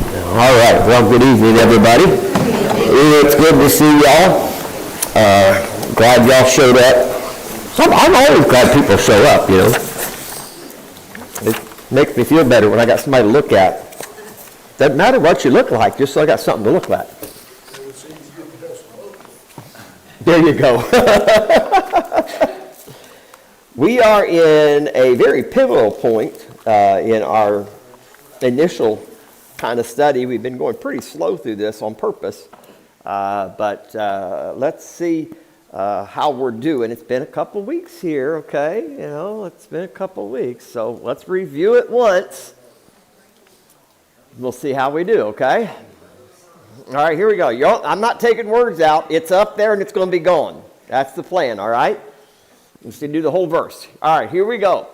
All right. Well, good evening, everybody. It's good to see y'all. Glad y'all showed up. I'm always glad people show up, you know. It makes me feel better when I got somebody to look at. Doesn't matter what you look like, just so I got something to look at. There you go. We are in a very pivotal point in our initial kind of study. We've been going pretty slow through this on purpose, but let's see how we're doing. It's been a couple weeks here, okay? You know, it's been a couple weeks, so let's review it once. We'll see how we do, okay? All right, here we go. I'm not taking words out. It's up there and it's going to be gone. That's the plan, all right? Let's do the whole verse. All right, here we go.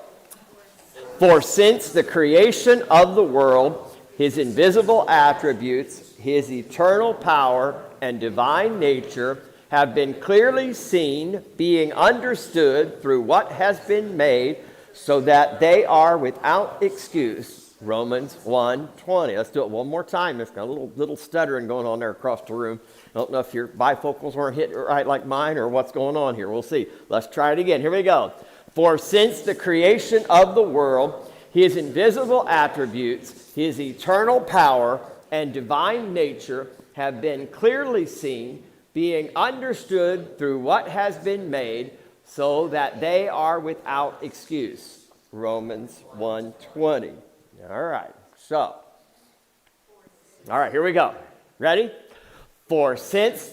For since the creation of the world, his invisible attributes, his eternal power and divine nature have been clearly seen, being understood through what has been made, so that they are without excuse. Romans 1:20. Let's do it one more time. There's got a little stuttering going on there across the room. I don't know if your bifocals weren't hit right like mine or what's going on here. We'll see. Let's try it again. Here we go. For since the creation of the world, his invisible attributes, his eternal power, and divine nature have been clearly seen, being understood through what has been made, so that they are without excuse. Romans 1:20. All right, so, all right, here we go. Ready? For since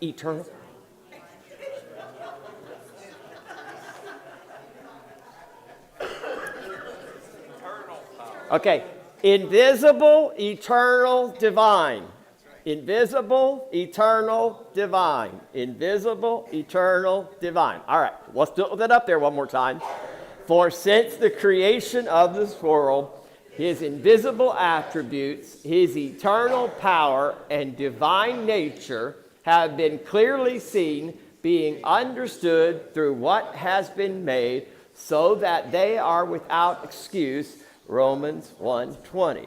eternal. Okay, invisible, eternal, divine. Invisible, eternal, divine. Invisible, eternal, divine. All right, let's do that up there one more time. For since the creation of this world, his invisible attributes, his eternal power, and divine nature have been clearly seen, being understood through what has been made, so that they are without excuse. Romans 1:20.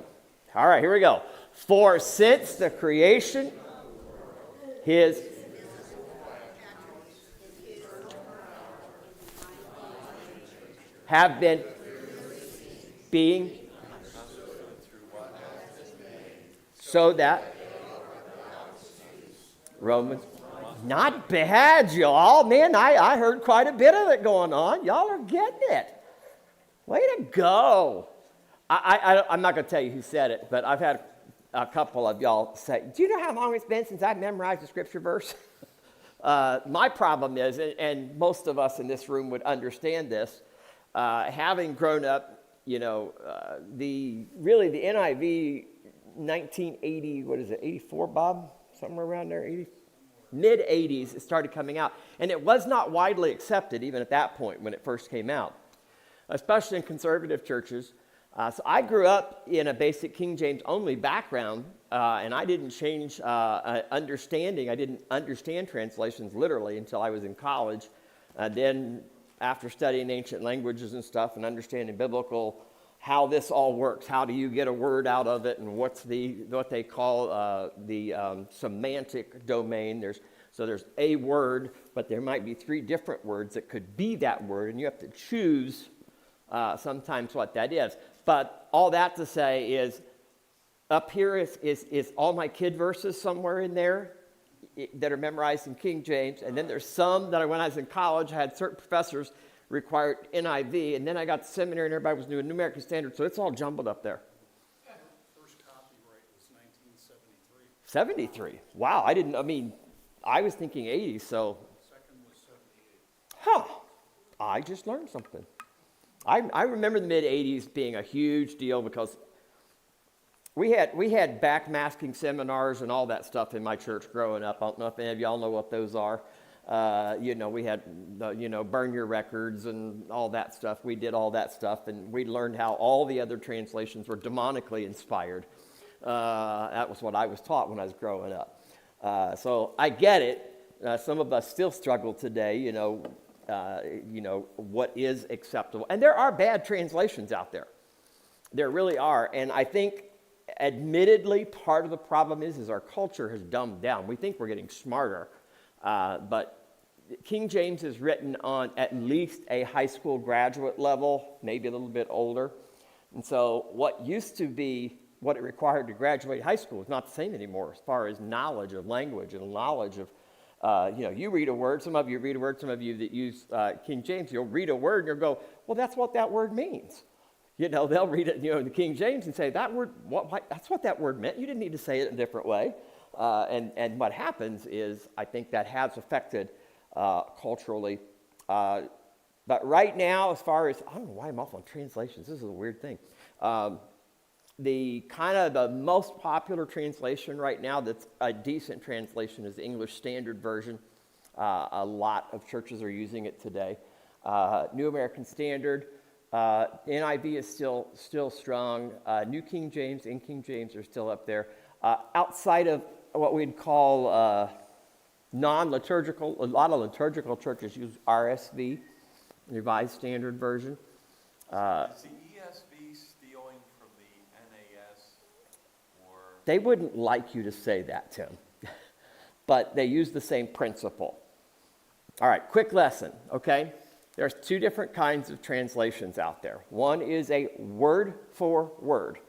All right, here we go. For since the creation, his have been being so that Romans, not bad, y'all. Man, I heard quite a bit of it going on. Y'all are getting it. Way to go. I'm not going to tell you who said it, but I've had a couple of y'all say, do you know how long it's been since I've memorized a scripture verse? My problem is, and most of us in this room would understand this, having grown up, you know, the NIV 1980, what is it, 84, Bob? Somewhere around there, mid-80s, it started coming out. And it was not widely accepted even at that point when it first came out, especially in conservative churches. So I grew up in a basic King James only background, and I didn't change understanding. I didn't understand translations literally until I was in college. Then after studying ancient languages and stuff and understanding biblical, how this all works, how do you get a word out of it, and what they call the semantic domain. There's a word, but there might be 3 different words that could be that word, and you have to choose sometimes what that is. But all that to say is, up here is all my kid verses somewhere in there that are memorized in King James. And then there's some that when I was in college, I had certain professors required NIV. And then I got to seminary and everybody was doing New American Standard. So it's all jumbled up there. First copyright was 1973. 73? Wow, I was thinking 80, so. Second was 78. Huh, I just learned something. I remember the mid-'80s being a huge deal because we had backmasking seminars and all that stuff in my church growing up. I don't know if any of y'all know what those are. We had, burn your records and all that stuff. We did all that stuff, and we learned how all the other translations were demonically inspired. That was what I was taught when I was growing up. So I get it. Some of us still struggle today, what is acceptable. And there are bad translations out there. There really are. And I think, admittedly, part of the problem is our culture has dumbed down. We think we're getting smarter, but King James is written on at least a high school graduate level, maybe a little bit older. And so what used to be what it required to graduate high school is not the same anymore as far as knowledge of language and knowledge of, you read a word, some of you read a word, some of you that use King James, you'll read a word and you'll go, well, that's what that word means. They'll read it, in the King James and say, that word, that's what that word meant. You didn't need to say it in a different way. And what happens is, I think that has affected culturally. But right now, as far as, I don't know why I'm off on translations. This is a weird thing. The most popular translation right now that's a decent translation is the English Standard Version. A lot of churches are using it today. New American Standard, NIV is still strong. New King James and King James are still up there. Outside of what we'd call non-liturgical, a lot of liturgical churches use RSV, Revised Standard Version. Is the ESV stealing from the NAS, or? They wouldn't like you to say that, Tim, but they use the same principle. All right, quick lesson, okay? There's two different kinds of translations out there. One is a word for word.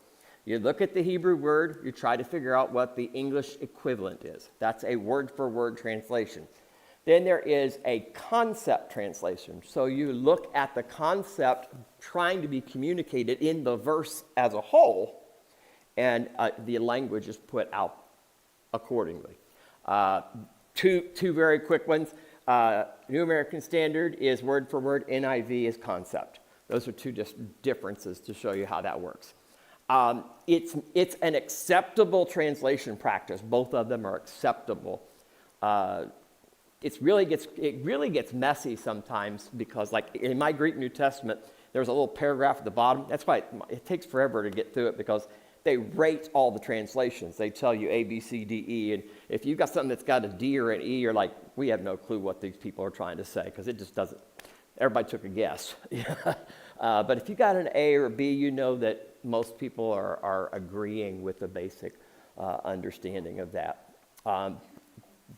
You look at the Hebrew word, you try to figure out what the English equivalent is. That's a word for word translation. Then there is a concept translation. So you look at the concept trying to be communicated in the verse as a whole, and the language is put out accordingly. Two very quick ones. New American Standard is word for word, NIV is concept. Those are two differences to show you how that works. It's an acceptable translation practice. Both of them are acceptable. It really gets messy sometimes because, like in my Greek New Testament, there's a little paragraph at the bottom. That's why it takes forever to get through it, because they rate all the translations. They tell you A, B, C, D, E, and if you've got something that's got a D or an E, you're like, we have no clue what these people are trying to say, because it just doesn't. Everybody took a guess. But if you got an A or a B, you know that most people are agreeing with the basic understanding of that.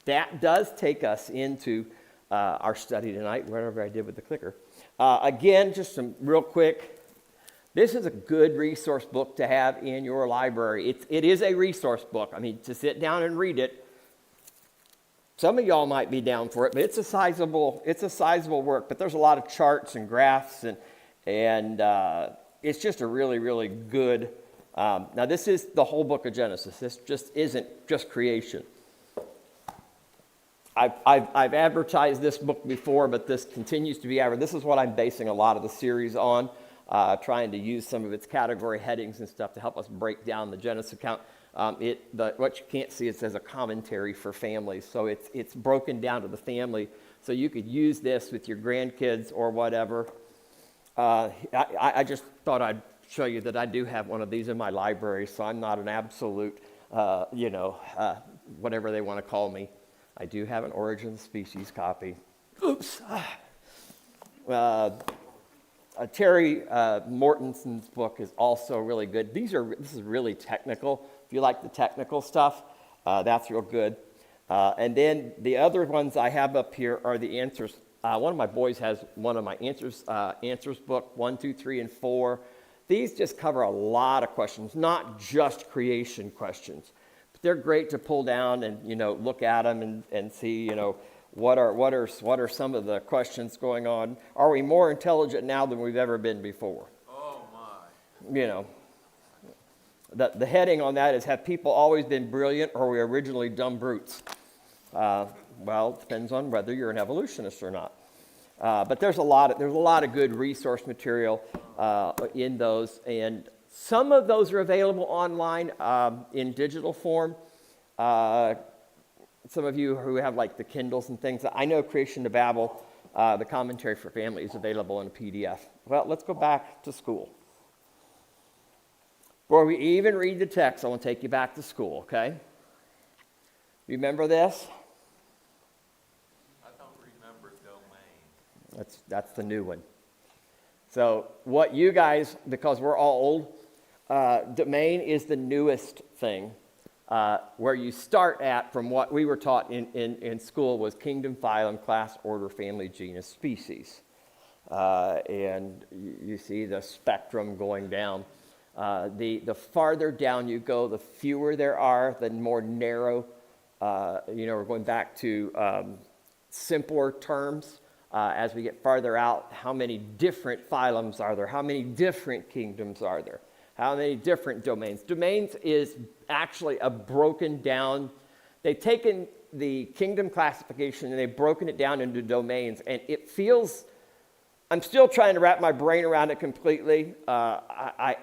That does take us into our study tonight, whatever I did with the clicker. Again, just some real quick. This is a good resource book to have in your library. It is a resource book. I mean, to sit down and read it, some of y'all might be down for it, but it's a sizable work. But there's a lot of charts and graphs, and it's just a really, really good. Now, this is the whole book of Genesis. This just isn't just creation. I've advertised this book before, but this continues to be advertised. This is what I'm basing a lot of the series on, trying to use some of its category headings and stuff to help us break down the Genesis account. What you can't see, it says a commentary for families. So it's broken down to the family. So you could use this with your grandkids or whatever. I just thought I'd show you that I do have one of these in my library, so I'm not an absolute, whatever they want to call me. I do have an Origin of Species copy. Oops. Terry Mortenson's book is also really good. This is really technical. If you like the technical stuff, that's real good. And then the other ones I have up here are the answers. One of my boys has one of my answers book, 1, 2, 3, and 4. These just cover a lot of questions, not just creation questions. But they're great to pull down and look at them and see what are some of the questions going on. Are we more intelligent now than we've ever been before? Oh my! The heading on that is, have people always been brilliant, or were we originally dumb brutes? Well, it depends on whether you're an evolutionist or not. But there's a lot of good resource material in those, and some of those are available online in digital form. Some of you who have like the Kindles and things, I know Creation to Babel, the commentary for family is available in a PDF. Well, let's go back to school. Before we even read the text, I want to take you back to school, okay? Remember this? I don't remember domain. That's the new one. So what you guys, because we're all old, domain is the newest thing. Where you start at from what we were taught in school was kingdom, phylum, class, order, family, genus, species. And you see the spectrum going down. The farther down you go, the fewer there are, the more narrow. We're going back to simpler terms. As we get farther out, how many different phylums are there? How many different kingdoms are there? How many different domains? Domains is actually a broken down. They've taken the kingdom classification and they've broken it down into domains. And it feels, I'm still trying to wrap my brain around it completely. I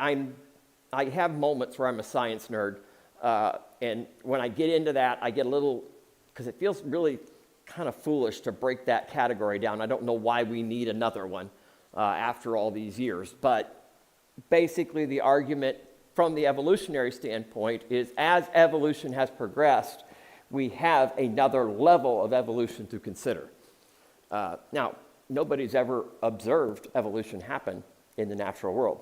have moments where I'm a science nerd. And when I get into that, I get a little, because it feels really kind of foolish to break that category down. I don't know why we need another one after all these years. But basically, the argument from the evolutionary standpoint is as evolution has progressed, we have another level of evolution to consider. Now, nobody's ever observed evolution happen in the natural world.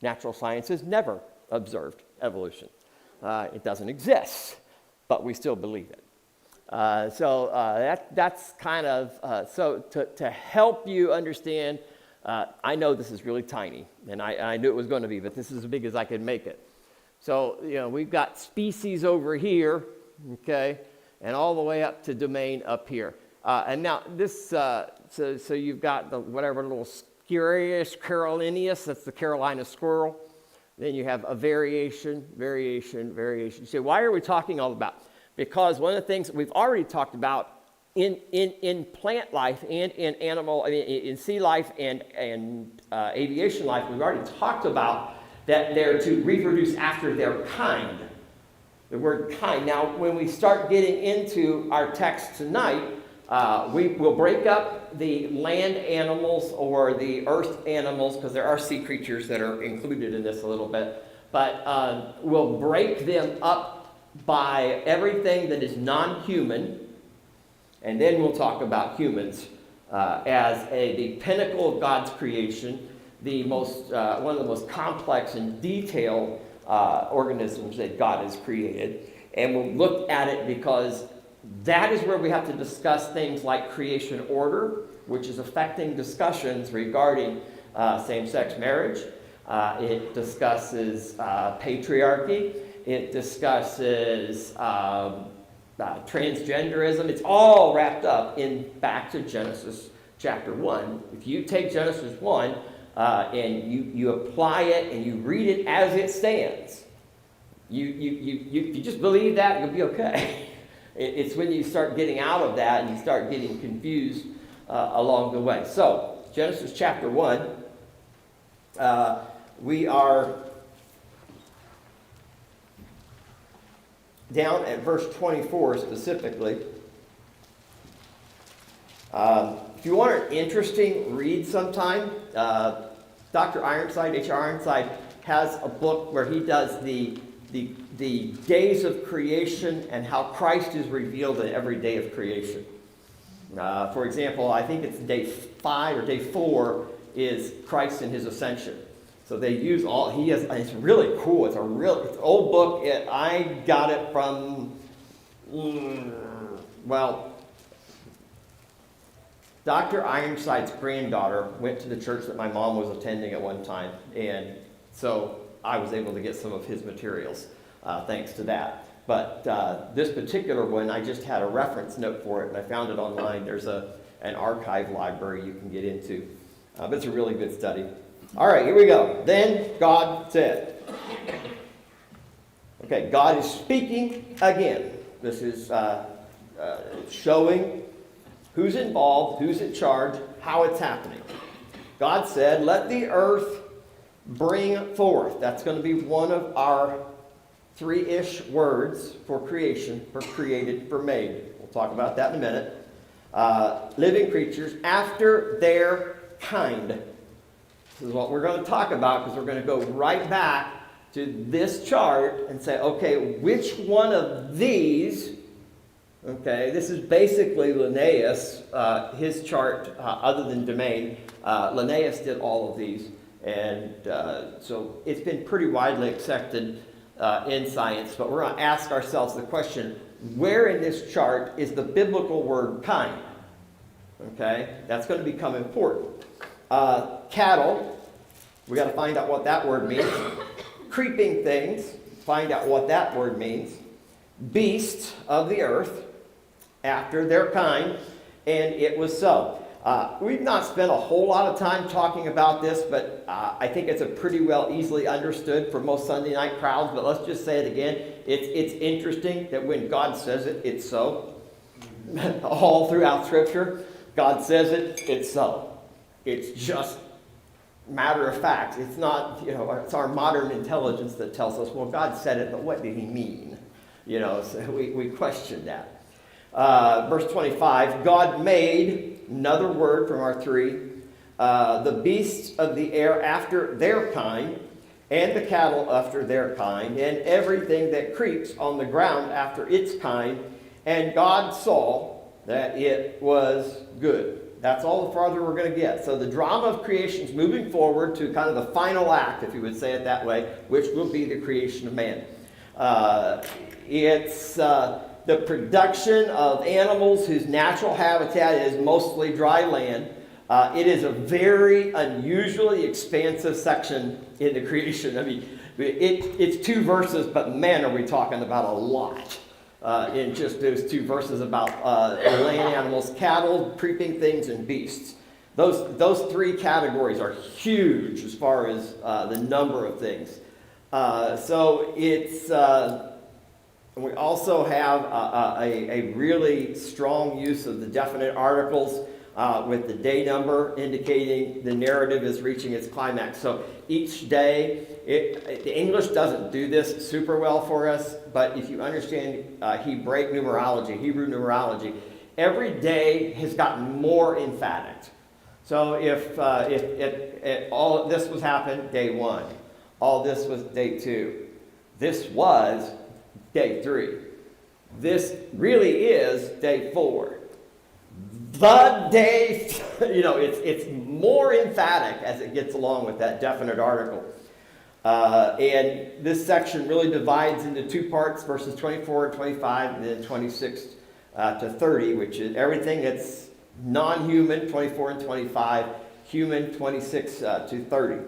Natural sciences never observed evolution. It doesn't exist, but we still believe it. That's kind of, so to help you understand. I know this is really tiny, and I knew it was going to be, but this is as big as I could make it. So, we've got species over here, okay, and all the way up to domain up here. And now this, so you've got the whatever little Sciurus carolinus, that's the Carolina squirrel. Then you have a variation. You say, why are we talking all about? Because one of the things that we've already talked about in plant life and in animal, in sea life and aviation life, we've already talked about that they're to reproduce after their kind. The word kind. Now, when we start getting into our text tonight, we will break up the land animals or the earth animals, because there are sea creatures that are included in this a little bit, but we'll break them up by everything that is non-human. And then we'll talk about humans as the pinnacle of God's creation, the most one of the most complex and detailed organisms that God has created. And we'll look at it because that is where we have to discuss things like creation order, which is affecting discussions regarding same-sex marriage. It discusses patriarchy. It discusses transgenderism. It's all wrapped up in back to Genesis chapter 1. If you take Genesis 1 and you apply it and you read it as it stands, you just believe that, you'll be okay. It's when you start getting out of that and you start getting confused along the way. So, Genesis chapter 1, we are down at verse 24 specifically. If you want an interesting read sometime, Dr. Ironside, H.R. Ironside, has a book where he does the days of creation and how Christ is revealed in every day of creation. For example, I think it's day 5 or day 4 is Christ and his ascension. So they use it's really cool. It's it's an old book. I got it from, Dr. Ironside's granddaughter went to the church that my mom was attending at one time. And so I was able to get some of his materials thanks to that. But this particular one, I just had a reference note for it, and I found it online. There's an archive library you can get into. But it's a really good study. All right, here we go. Then God said. Okay, God is speaking again. This is showing who's involved, who's in charge, how it's happening. God said, let the earth bring forth. That's going to be one of our 3-ish words for creation, for created, for made. We'll talk about that in a minute. Living creatures after their kind. This is what we're going to talk about, because we're going to go right back to this chart and say, okay, which one of these Okay, this is basically Linnaeus, his chart, other than Domain. Linnaeus did all of these, and so it's been pretty widely accepted in science, but we're going to ask ourselves the question, where in this chart is the biblical word kind? Okay, that's going to become important. Cattle, we got to find out what that word means. Creeping things, find out what that word means. Beasts of the earth, after their kind, and it was so. We've not spent a whole lot of time talking about this, but I think it's a pretty well easily understood for most Sunday night crowds, but let's just say it again. It's interesting that when God says it, it's so. All throughout Scripture, God says it, it's so. It's just matter of fact. It's not, it's our modern intelligence that tells us, well, God said it, but what did he mean? So we question that. Verse 25, God made, another word from our three, the beasts of the air after their kind, and the cattle after their kind, and everything that creeps on the ground after its kind. And God saw that it was good. That's all the farther we're going to get. So the drama of creation is moving forward to kind of the final act, if you would say it that way, which will be the creation of man. It's the production of animals whose natural habitat is mostly dry land. It is a very unusually expansive section in the creation. I mean, it's 2 verses, but man, are we talking about a lot in just those 2 verses about land animals, cattle, creeping things, and beasts. Those 3 categories are huge as far as the number of things. So it's... we also have a really strong use of the definite articles with the day number indicating the narrative is reaching its climax. So each day, the English doesn't do this super well for us, but if you understand Hebrew numerology, every day has gotten more emphatic. So if all this was happened, day 1. All this was day 2. This was day 3. This really is day 4. The day, it's more emphatic as it gets along with that definite article. And this section really divides into 2 parts, verses 24 and 25, and then 26 to 30, which is everything that's non-human, 24 and 25, human, 26 to 30.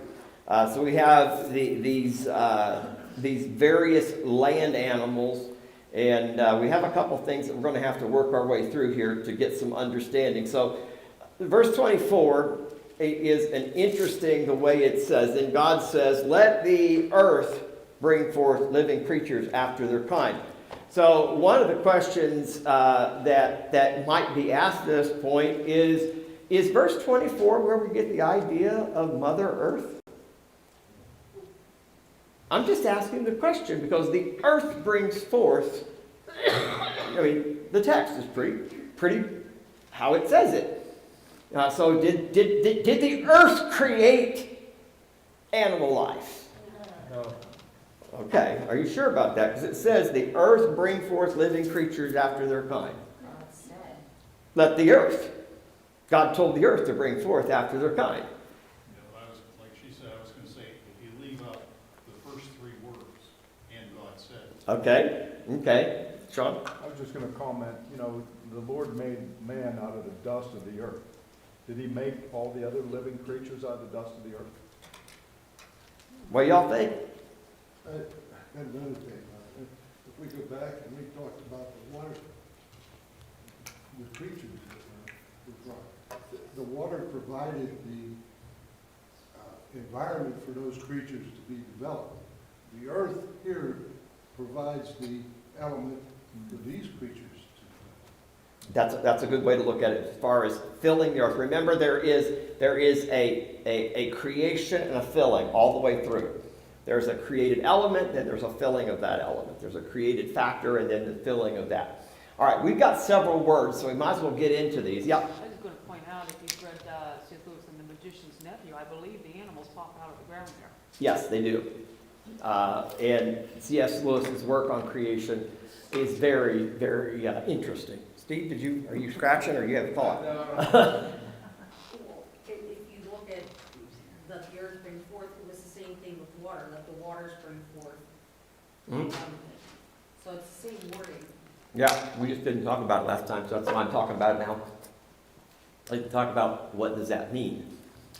So we have these various land animals, and we have a couple things that we're going to have to work our way through here to get some understanding. So verse 24 is an interesting, the way it says, and God says, let the earth bring forth living creatures after their kind. So one of the questions that might be asked at this point is verse 24 where we get the idea of Mother Earth? I'm just asking the question because the earth brings forth, the text is pretty how it says it. So did the earth create animal life? No. Okay, are you sure about that? Because it says the earth bring forth living creatures after their kind. Let the earth. God told the earth to bring forth after their kind. Like she said, I was going to say, if you leave out the first 3 words, and God said. Okay. Sean? I was just going to comment, the Lord made man out of the dust of the earth. Did he make all the other living creatures out of the dust of the earth? What do y'all think? And another thing, if we go back and we talked about the water, the creatures that were brought, the water provided the environment for those creatures to be developed. The earth here provides the element for these creatures to develop. That's a good way to look at it as far as filling the earth. Remember, there is a creation and a filling all the way through. There's a created element, then there's a filling of that element. There's a created factor, and then the filling of that. All right, we've got several words, so we might as well get into these. Yeah. I was just going to point out, if you've read C.S. Lewis and the Magician's Nephew, I believe the animals pop out of the ground there. Yes, they do. And C.S. Lewis's work on creation is very, very interesting. Steve, are you scratching or you have a thought? Well, if you look at let the earth bring forth, it was the same thing with water, let the waters bring forth. Mhm. So it's the same wording. Yeah, we just didn't talk about it last time, so that's why I'm talking about it now. I'd like to talk about what does that mean.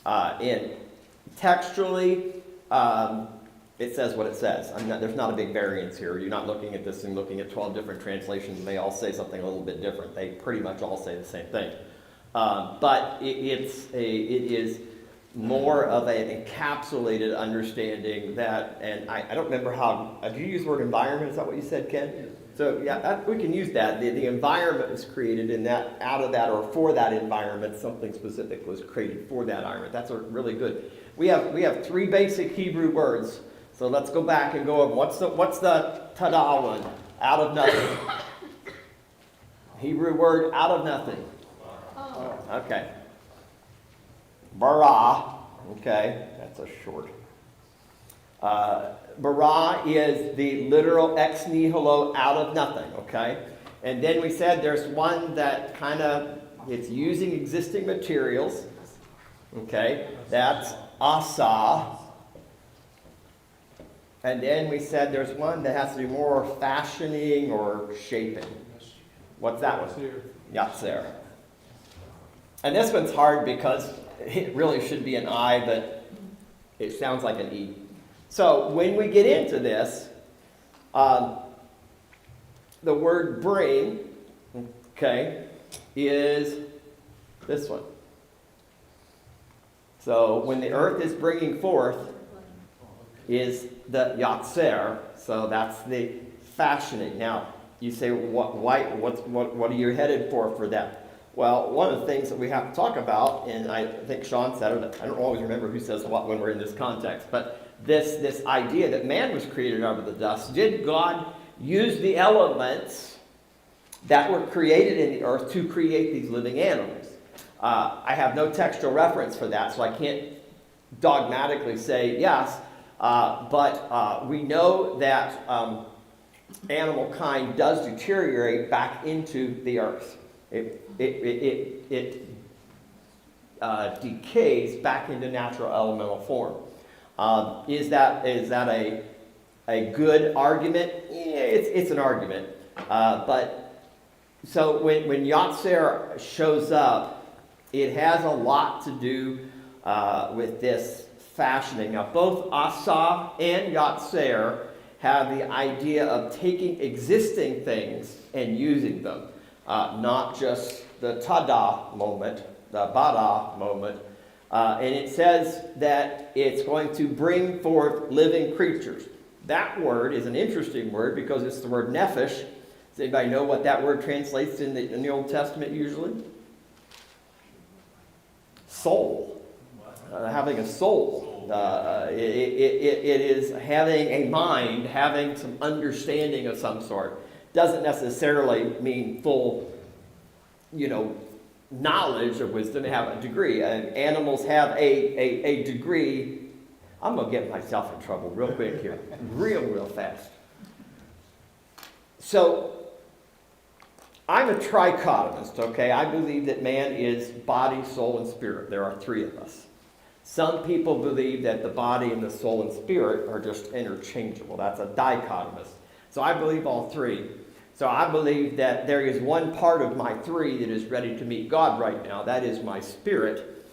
And textually, it says what it says. There's not a big variance here. You're not looking at this and looking at 12 different translations and they all say something a little bit different. They pretty much all say the same thing. But it is more of an encapsulated understanding that, and I don't remember how, did you use the word environment? Is that what you said, Ken? Yes. So yeah, we can use that. The environment was created in that, out of that, or for that environment, something specific was created for that environment. That's really good. We have 3 basic Hebrew words. So let's go back and go over what's the tada one? Out of nothing. Hebrew word out of nothing. Okay. Bara. Okay, that's a short. Bara is the literal ex nihilo, out of nothing. Okay, and then we said there's one that kind of it's using existing materials. Okay, that's asa. And then we said there's one that has to do more fashioning or shaping. What's that one? Yatzer. And this one's hard because it really should be an I, but it sounds like an E. So when we get into this, the word bring, okay, is this one. So when the earth is bringing forth, is the yatzer, so that's the fashioning. Now, you say, what are you headed for that? Well, one of the things that we have to talk about, and I think Sean said it, I don't always remember who says what when we're in this context, but this idea that man was created out of the dust. Did God use the elements that were created in the earth to create these living animals? I have no textual reference for that, so I can't dogmatically say yes. But we know that animal kind does deteriorate back into the earth. It decays back into natural elemental form. Is that a good argument? Yeah, it's an argument. But so when Yatzer shows up, it has a lot to do with this fashioning. Now, both Asa and Yatzer have the idea of taking existing things and using them, not just the tada moment, the bada moment. And it says that it's going to bring forth living creatures. That word is an interesting word because it's the word nephesh. Does anybody know what that word translates in the Old Testament usually? Soul. Having a soul. It is having a mind, having some understanding of some sort. Doesn't necessarily mean full, knowledge or wisdom. They have a degree. Animals have a degree. I'm going to get myself in trouble real quick here. Real fast. So, I'm a trichotomist, okay? I believe that man is body, soul, and spirit. There are 3 of us. Some people believe that the body and the soul and spirit are just interchangeable. That's a dichotomist. So I believe all 3. So I believe that there is one part of my 3 that is ready to meet God right now. That is my spirit,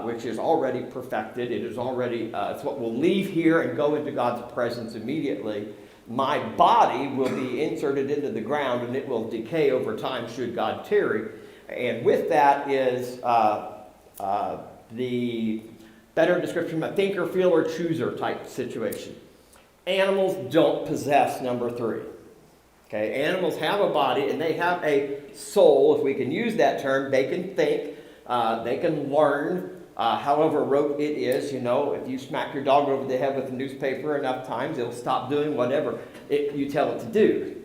which is already perfected. It is already, it's what will leave here and go into God's presence immediately. My body will be inserted into the ground and it will decay over time should God tarry. And with that is the better description of a thinker, feeler, chooser type situation. Animals don't possess number 3. Okay, animals have a body and they have a soul, if we can use that term. They can think, they can learn. However rote it is, if you smack your dog over the head with a newspaper enough times, it'll stop doing whatever you tell it to do.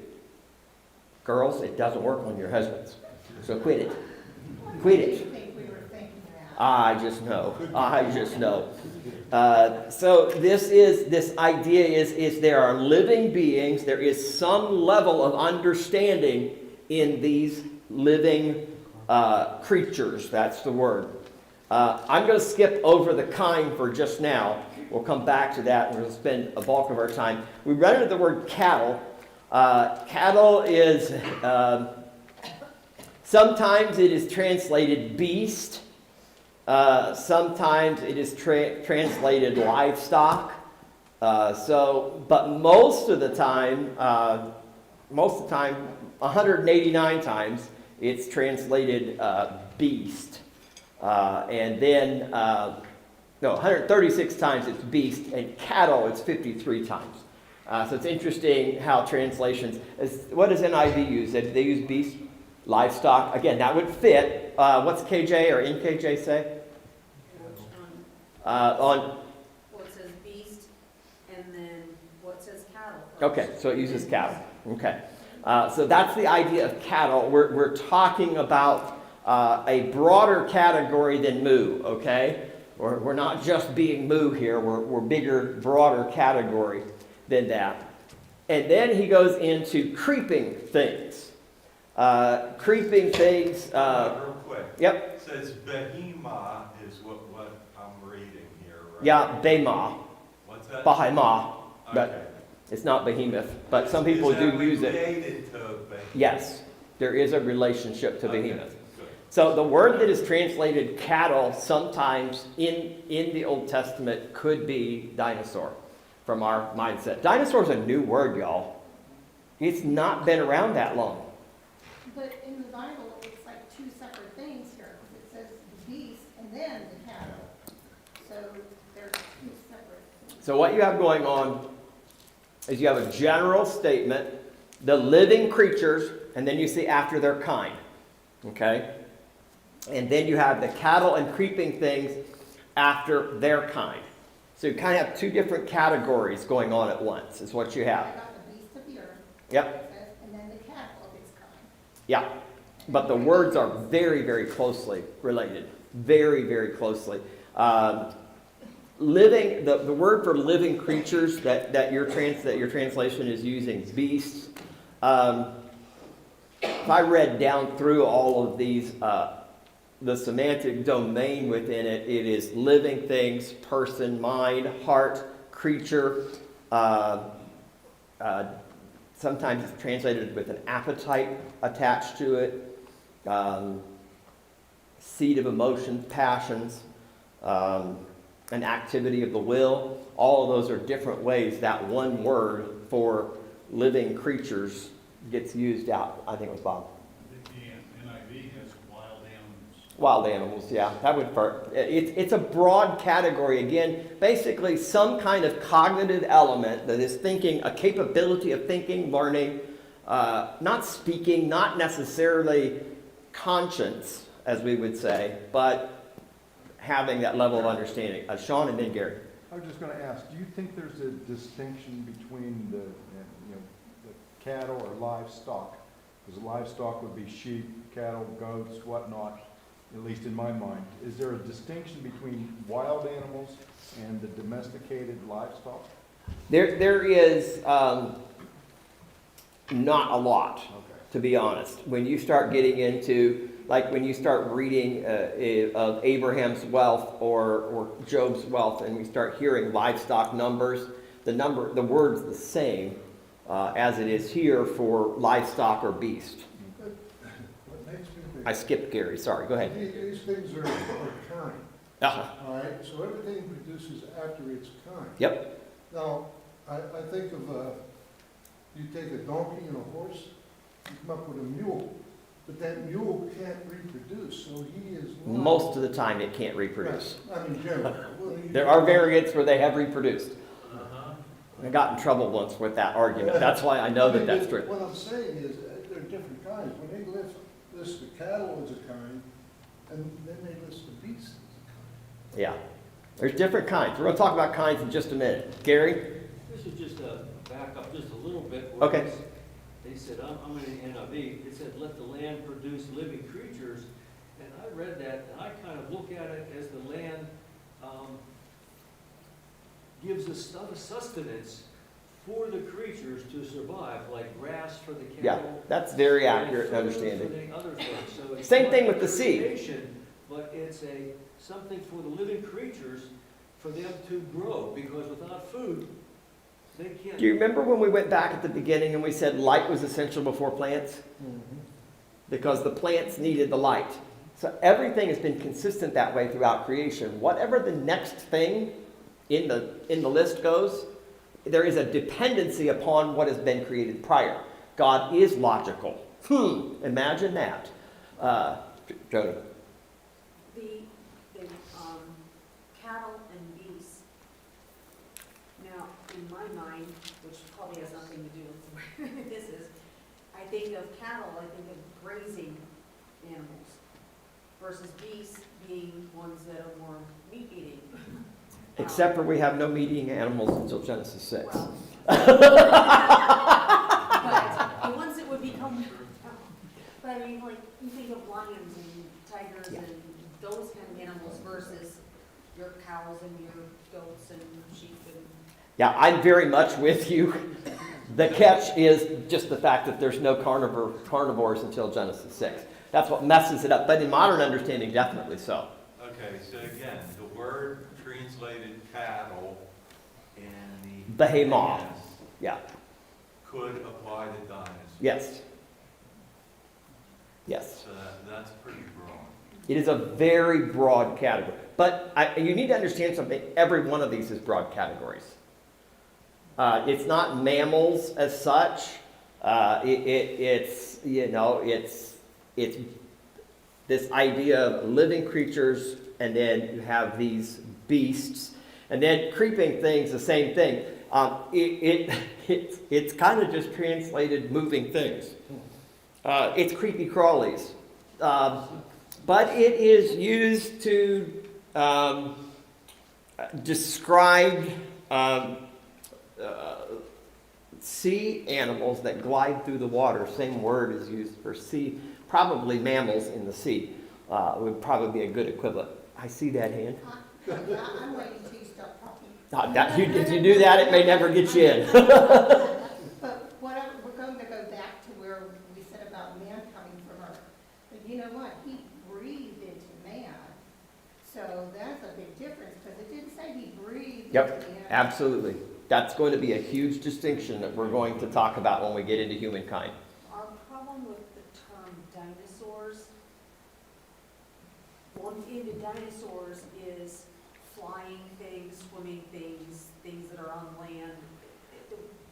Girls, it doesn't work on your husbands. So quit it. Quit it. I think we were thinking I just know. I just know. So this idea is there are living beings. There is some level of understanding in these living creatures. That's the word. I'm going to skip over the kind for just now. We'll come back to that, and we'll spend a bulk of our time. We run into the word cattle. Cattle is, sometimes it is translated beast. Sometimes it is translated livestock. But most of the time, 189 times, it's translated beast. And then, 136 times it's beast, and cattle it's 53 times. So it's interesting how translations, what does NIV use? They use beast, livestock. Again, that would fit. What's KJ or NKJ say? Well, it says beast, and then what says cattle? Okay, so it uses cattle. Okay. So that's the idea of cattle. We're talking about a broader category than moo, okay? We're not just being moo here. We're bigger, broader category than that. And then he goes into creeping things. Creeping things. Real quick. Yep. It says behemah is what I'm reading here, right? Yeah, Behemah. What's that? Bahimah. Okay. But it's not behemoth. But some people Is do that use it. related to behemoth? Yes, there is a relationship to Okay, behemoth. good. So the word that is translated cattle sometimes in the Old Testament could be dinosaur from our mindset. Dinosaur is a new word, y'all. It's not been around that long. But in the Bible, it's like two separate things here, because it says the beast and then the cattle. So they're two separate things. So what you have going on is you have a general statement, the living creatures, and then you see after their kind. Okay? And then you have the cattle and creeping things after their kind. So you kind of have two different categories going on at once, is what you I have. got the beast of the earth. Yep. it says, and then the cattle of its kind. Yeah. But the words are very, very closely related. Very, very closely. Living, the word for living creatures that your translation is using, beasts. If I read down through all of these, the semantic domain within it, it is living things, person, mind, heart, creature. Sometimes it's translated with an appetite attached to it, seed of emotions, passions, an activity of the will. All of those are different ways that one word for living creatures gets used out. I think it was Bob. The NIV has wild animals. Wild animals, yeah. That would. It's a broad category. Again, basically some kind of cognitive element that is thinking, a capability of thinking, learning, not speaking, not necessarily conscience, as we would say, but having that level of understanding. Sean and then Gary. I was just gonna ask, do you think there's a distinction between the cattle or livestock? Because livestock would be sheep, cattle, goats, whatnot, at least in my mind. Is there a distinction between wild animals and the domesticated livestock? There is not a lot, Okay. to be honest. When you start getting into, like when you start reading of Abraham's wealth or Job's wealth, and we start hearing livestock numbers, the word's the same as it is here for livestock or beast. What makes me think. I skipped Gary, sorry, go ahead. These things are kind, Uh-huh. all right? So everything produces after its kind. Yep, Now, I think of, you take a donkey and a horse, you come up with a mule, but that mule can't reproduce, so he is. not- most of the time it can't reproduce. Right, I mean, generally. Well, you- There are variants where they have reproduced. I got in trouble once with that argument. That's why I know that that's true. What I'm saying is, there are different kinds. When they list the cattle as a kind, and then they list the beasts as a kind. Yeah. There's different kinds. We're going to talk about kinds in just a minute. Gary? This is just a back up just a little bit. where Okay. They said, I'm in the NIV, it said, let the land produce living creatures. And I read that, and I kind of look at it as the land gives us sustenance for the creatures to survive, like grass for the Yeah, cattle. that's very and accurate food understanding. for the other things. So it's Same not thing with the sea. creation, but it's something for the living creatures, for them to grow, because without food, they can't. Do you remember when we went back at the beginning and we said light was essential before plants? Because the plants needed the light. So everything has been consistent that way throughout creation. Whatever the next thing in the list goes, there is a dependency upon what has been created prior. God is logical. Imagine that. Jody. The cattle and beasts. Now, in my mind, which probably has nothing to do with where this is, I think of cattle, I think of grazing animals versus beasts being ones that are more meat eating. Except for we have no meat-eating animals until Genesis 6. Well, but the ones that would become, but I mean, like, you think of lions and tigers Yeah. and those kind of animals versus your cows and your goats and sheep and. Yeah, I'm very much with you. The catch is just the fact that there's no carnivores until Genesis 6. That's what messes it up. But in modern understanding, definitely so. Okay, so again, the word translated cattle in the. Behemoth. Yes, Yeah. could apply to dinosaurs. Yes. Yes. So that's pretty broad. It is a very broad category. But you need to understand something. Every one of these is broad categories. It's not mammals as such. It's this idea of living creatures, and then you have these beasts, and then creeping things, the same thing. It's kind of just translated moving things. It's creepy crawlies. But it is used to describe sea animals that glide through the water. Same word is used for sea, probably mammals in the sea would probably be a good equivalent. I see that hand. I'm waiting till you stop talking. If you do that, it may never get you in. But we're going to go back to where we said about man coming from earth. But you know what? He breathed into man. So that's a big difference, because it didn't say he breathed Yep, into man. absolutely. That's going to be a huge distinction that we're going to talk about when we get into humankind. Our problem with the term dinosaurs, one into dinosaurs is flying things, swimming things, things that are on land,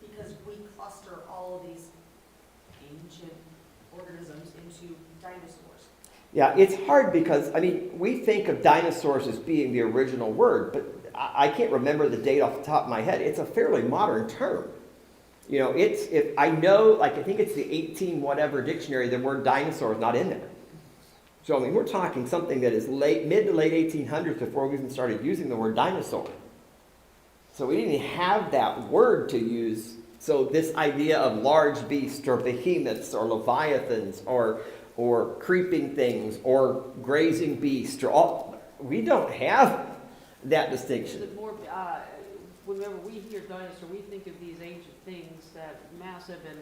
because we cluster all of these ancient organisms into dinosaurs. Yeah, it's hard because, I mean, we think of dinosaurs as being the original word, but I can't remember the date off the top of my head. It's a fairly modern term. You know, I think it's the 18 whatever dictionary, the word dinosaur is not in there. So, I mean, we're talking something that is mid to late 1800s before we even started using the word dinosaur. So we didn't even have that word to use. So this idea of large beasts or behemoths or leviathans or creeping things or grazing beasts we don't have that distinction. Is it more, whenever we hear dinosaur, we think of these ancient things that massive and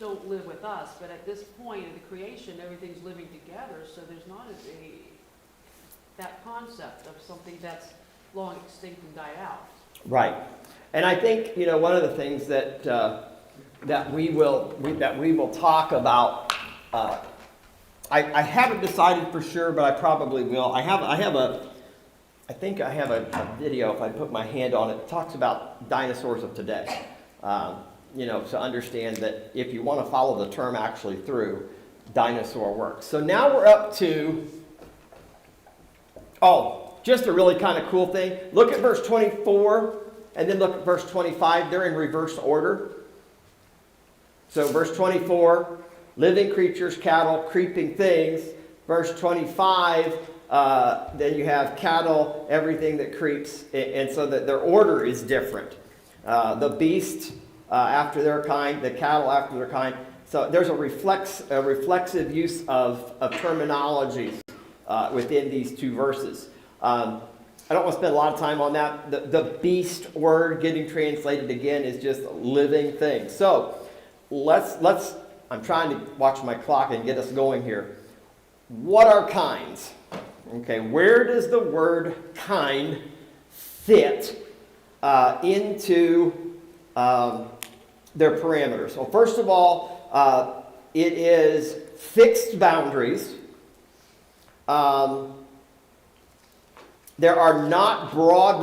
don't live with us, but at this point in the creation, everything's living together, so there's not that concept of something that's long extinct and died out. Right. And I think, you know, one of the things that we will talk about, I haven't decided for sure, but I probably will. I think I have a video, if I put my hand on it, talks about dinosaurs of today. You know, to understand that if you want to follow the term actually through, dinosaur works. So now we're up to, just a really kind of cool thing. Look at verse 24 and then look at verse 25. They're in reverse order. So verse 24, living creatures, cattle, creeping things. Verse 25, then you have cattle, everything that creeps, and so that their order is different. The beast after their kind, the cattle after their kind. So there's a reflexive use of terminologies within these two verses. I don't want to spend a lot of time on that. The beast word getting translated again is just living things. So let's, I'm trying to watch my clock and get us going here. What are kinds? Okay, where does the word kind fit into their parameters? Well, first of all, it is fixed boundaries. There are not broad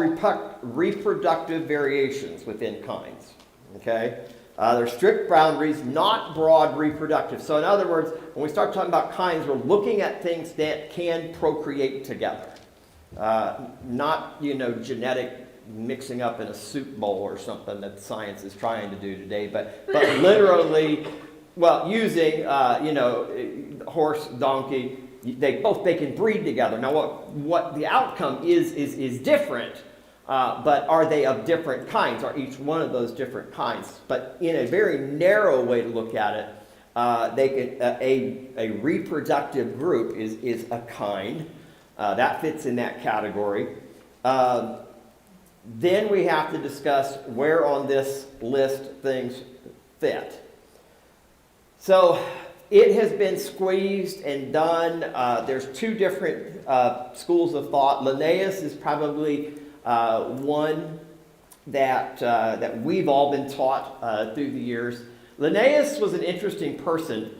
reproductive variations within kinds. Okay? They're strict boundaries, not broad reproductive. So in other words, when we start talking about kinds, we're looking at things that can procreate together. Not, genetic mixing up in a soup bowl or something that science is trying to do today, but literally, well, using, horse, donkey, they can breed together. Now, what the outcome is different, but are they of different kinds? Are each one of those different kinds? But in a very narrow way to look at it, a reproductive group is a kind. That fits in that category. Then we have to discuss where on this list things fit. So it has been squeezed and done. There's two different schools of thought. Linnaeus is probably one that we've all been taught through the years. Linnaeus was an interesting person,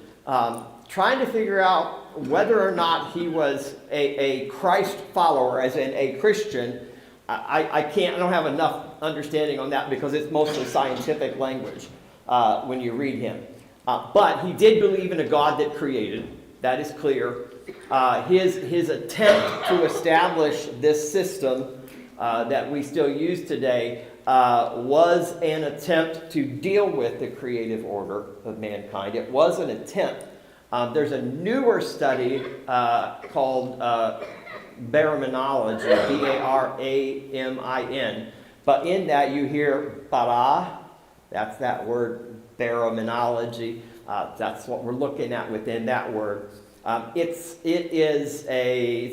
trying to figure out whether or not he was a Christ follower, as in a Christian. I don't have enough understanding on that because it's mostly scientific language when you read him. But he did believe in a God that created. That is clear. His attempt to establish this system that we still use today was an attempt to deal with the creative order of mankind. It was an attempt. There's a newer study called Baraminology, Baramin. But in that you hear bara, that's that word, Baraminology. That's what we're looking at within that word. It's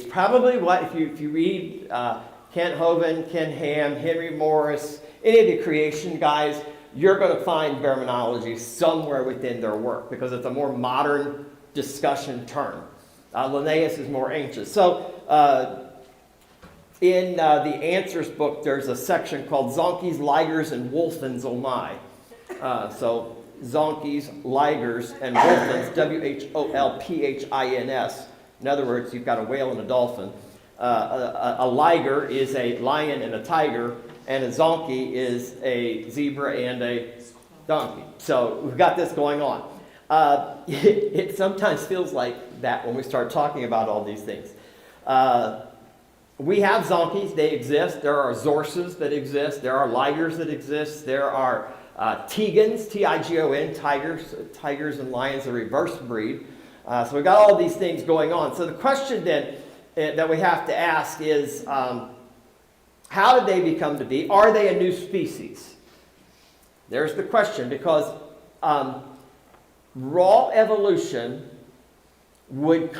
probably what, if you read Kent Hovind, Ken Ham, Henry Morris, any of the creation guys, you're going to find Baraminology somewhere within their work because it's a more modern discussion term. Linnaeus is more ancient. So in the Answers book, there's a section called Zonkies, Ligers, and Wolfens, oh my. So Zonkies, Ligers, and Wolfens, Wolphins. In other words, you've got a whale and a dolphin. A liger is a lion and a tiger, and a zonkie is a zebra and a donkey. So we've got this going on. It sometimes feels like that when we start talking about all these things. We have zonkies, they exist. There are zorses that exist. There are ligers that exist. There are tigons, T-I-G-O-N, tigers and lions, a reverse breed. So we've got all these things going on. So the question then that we have to ask is, how did they become to be? Are they a new species? There's the question, because raw evolution would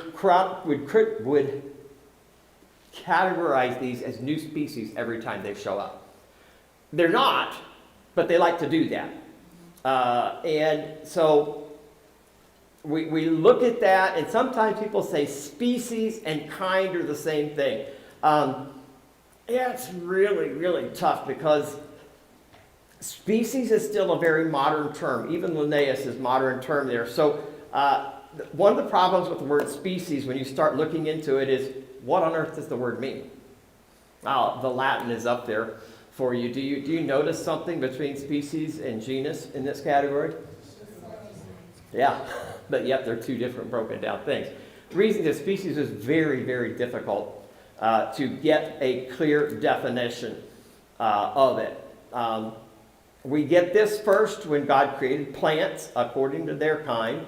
categorize these as new species every time they show up. They're not, but they like to do that. And so we look at that, and sometimes people say species and kind are the same thing. It's really, really tough because species is still a very modern term. Even Linnaeus is modern term there. So one of the problems with the word species when you start looking into it is, what on earth does the word mean? The Latin is up there for you. Do you notice something between species and genus in this category? Yeah, but yet they're two different broken down things. The reason that species is very, very difficult to get a clear definition of it. We get this first when God created plants according to their kind.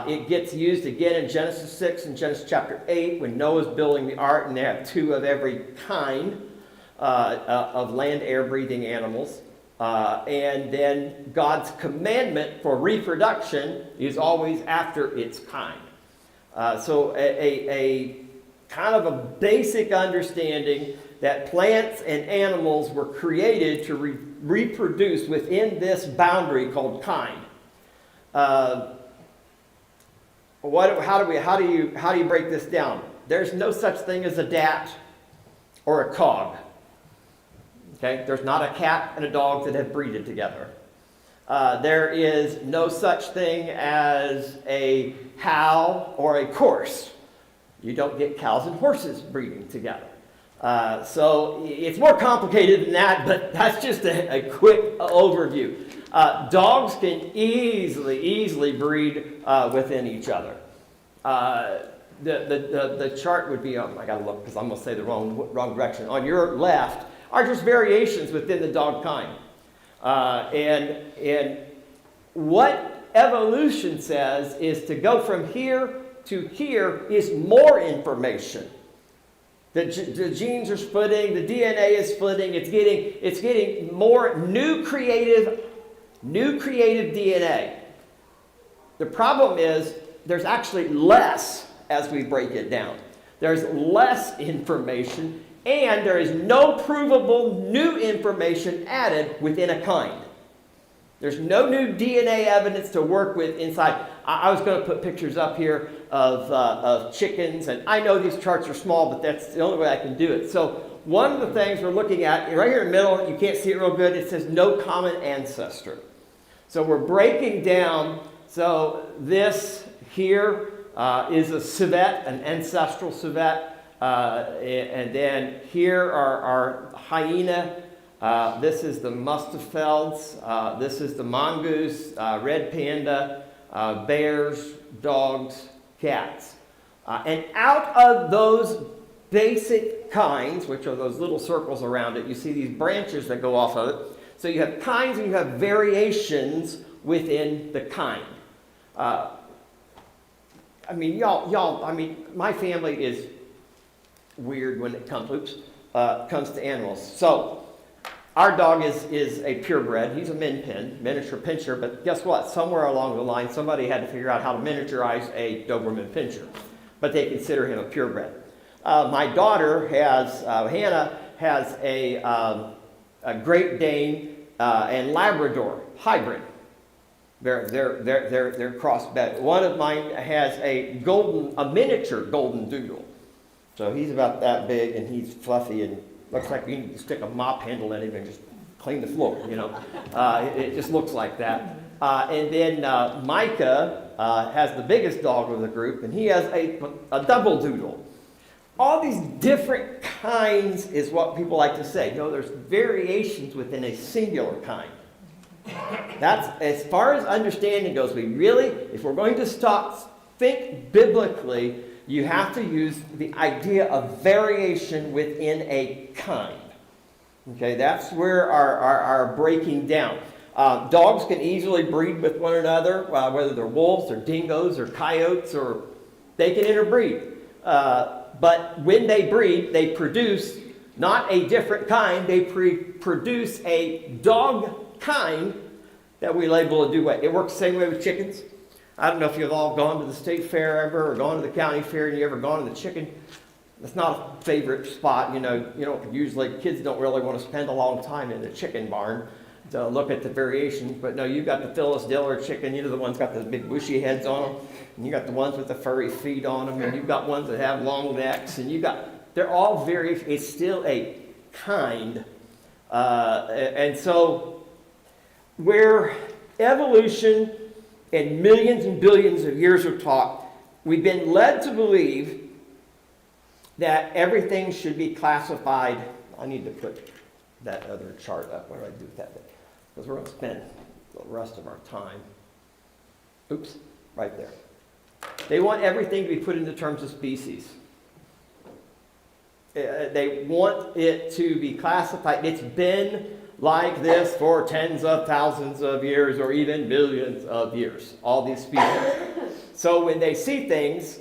It gets used again in Genesis 6 and Genesis chapter 8 when Noah's building the ark and they have two of every kind of land, air breathing animals. And then God's commandment for reproduction is always after its kind. So a kind of a basic understanding that plants and animals were created to reproduce within this boundary called kind. How do you break this down? There's no such thing as a dat or a cog. Okay, there's not a cat and a dog that have breeded together. There is no such thing as a cow or a horse. You don't get cows and horses breeding together. So it's more complicated than that, but that's just a quick overview. Dogs can easily breed within each other. The chart would be, I gotta look because I'm gonna say the wrong direction. On your left are just variations within the dog kind. And what evolution says is to go from here to here is more information. The genes are splitting, the DNA is splitting, it's getting more new creative DNA. The problem is there's actually less as we break it down. There's less information, and there is no provable new information added within a kind. There's no new DNA evidence to work with inside. I was going to put pictures up here of chickens, and I know these charts are small, but that's the only way I can do it. So one of the things we're looking at, right here in the middle, you can't see it real good, it says no common ancestor. So we're breaking down, so this here is a civet, an ancestral civet, and then here are hyena. This is the Mustafelds. This is the mongoose, red panda, bears, dogs, cats. And out of those basic kinds, which are those little circles around it, you see these branches that go off of it. So you have kinds and you have variations within the kind. My family is weird when it comes to animals. So our dog is a purebred. He's a min pin, miniature pinscher, but guess what? Somewhere along the line, somebody had to figure out how to miniaturize a Doberman pinscher, but they consider him a purebred. My daughter Hannah has a Great Dane and Labrador hybrid. They're crossbred. One of mine has a miniature golden doodle. So he's about that big and he's fluffy and looks like you can stick a mop handle in him and just clean the floor, you know. It just looks like that. And then Micah has the biggest dog of the group, and he has a double doodle. All these different kinds is what people like to say. No, there's variations within a singular kind. That's, as far as understanding goes, if we're going to think biblically, you have to use the idea of variation within a kind. Okay, that's where our breaking down. Dogs can easily breed with one another, whether they're wolves or dingoes or coyotes, or they can interbreed. But when they breed, they produce not a different kind, they produce a dog kind that we label a duet. It works the same way with chickens. I don't know if you've all gone to the state fair ever or gone to the county fair and you ever gone to the chicken. It's not a favorite spot, you know, usually kids don't really want to spend a long time in the chicken barn to look at the variations, but no, you've got the Phyllis Diller chicken, the ones got the big bushy heads on them, and you got the ones with the furry feet on them, and you've got ones that have long necks, and they're all it's still a kind. And so where evolution and millions and billions of years of taught, we've been led to believe that everything should be classified. I need to put that other chart up. What do I do with that? Because we're going to spend the rest of our time. Oops, right there. They want everything to be put into terms of species. They want it to be classified. It's been like this for tens of thousands of years or even millions of years, all these species. So when they see things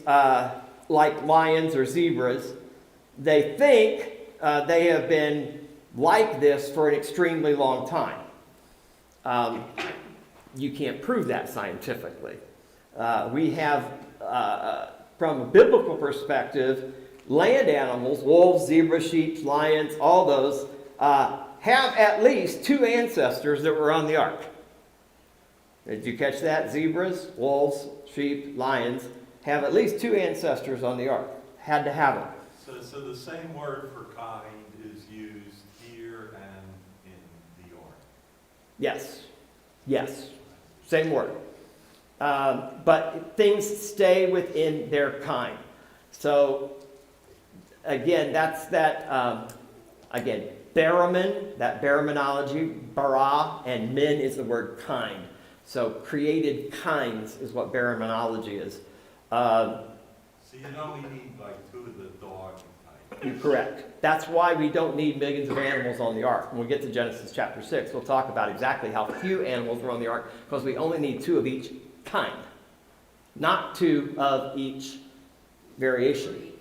like lions or zebras, they think they have been like this for an extremely long time. You can't prove that scientifically. We have, from a biblical perspective, land animals, wolves, zebras, sheep, lions, all those, have at least 2 ancestors that were on the ark. Did you catch that? Zebras, wolves, sheep, lions have at least 2 ancestors on the ark. Had to have them. So the same word for kind is used here and in the ark. Yes. Yes. Same word. But things stay within their kind. So, again, that's that, again, Baraman, that Baramenology, bara, and min is the word kind. So created kinds is what Baramenology is. So you only need like 2 of the dog type. You're correct. That's why we don't need millions of animals on the ark. When we get to Genesis chapter 6, we'll talk about exactly how few animals were on the ark, because we only need 2 of each kind, not 2 of each variation.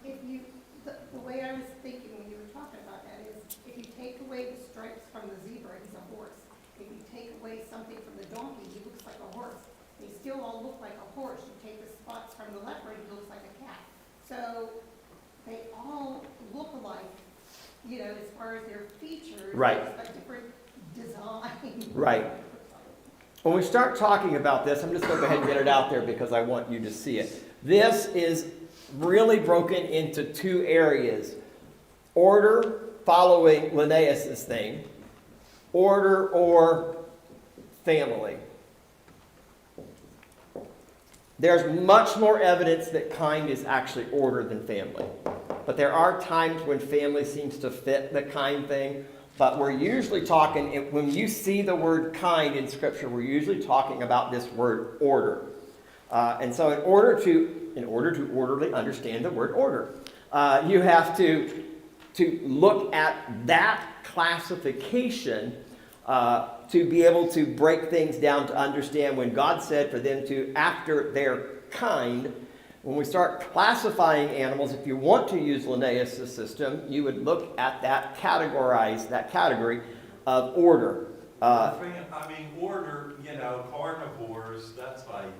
If you, the way I was thinking when you were talking about that is, if you take away the stripes from the zebra, he's a horse. If you take away something from the donkey, he looks like a horse. They still all look like a horse. You take the spots from the leopard, he looks like a cat. So they all look alike, you know, as far as their features. Right. It's a different design. Right. When we start talking about this, I'm just going to go ahead and get it out there because I want you to see it. This is really broken into 2 areas. Order, following Linnaeus' thing. Order or family. There's much more evidence that kind is actually order than family. But there are times when family seems to fit the kind thing. But we're usually talking, when you see the word kind in Scripture, we're usually talking about this word order. And so in order to orderly understand the word order, you have to look at that classification to be able to break things down to understand when God said for them to, after their kind, when we start classifying animals, if you want to use Linnaeus' system, you would look at that category of order. Order, carnivores, that's like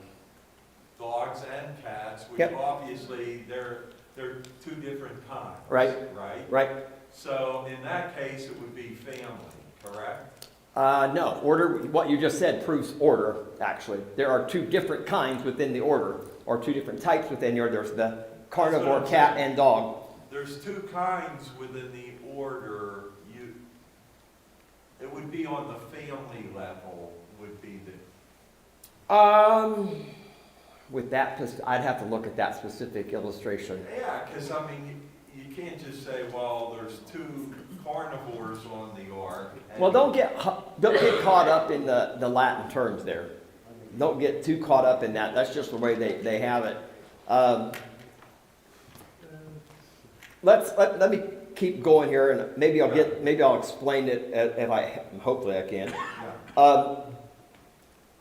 dogs and cats, which Yep. Obviously they're 2 different kinds. Right. Right? Right? So in that case, it would be family, correct? No, order, what you just said proves order, actually. There are 2 different kinds within the order, or 2 different types within the order. There's the carnivore, cat, and dog. There's 2 kinds within the order. It would be on the family level, would be the... With that, I'd have to look at that specific illustration. Yeah, because you can't just say, well, there's 2 carnivores on the ark. Well, don't get caught up in the Latin terms there. Don't get too caught up in that. That's just the way they have it. Let me keep going here, and maybe I'll explain it if hopefully I can.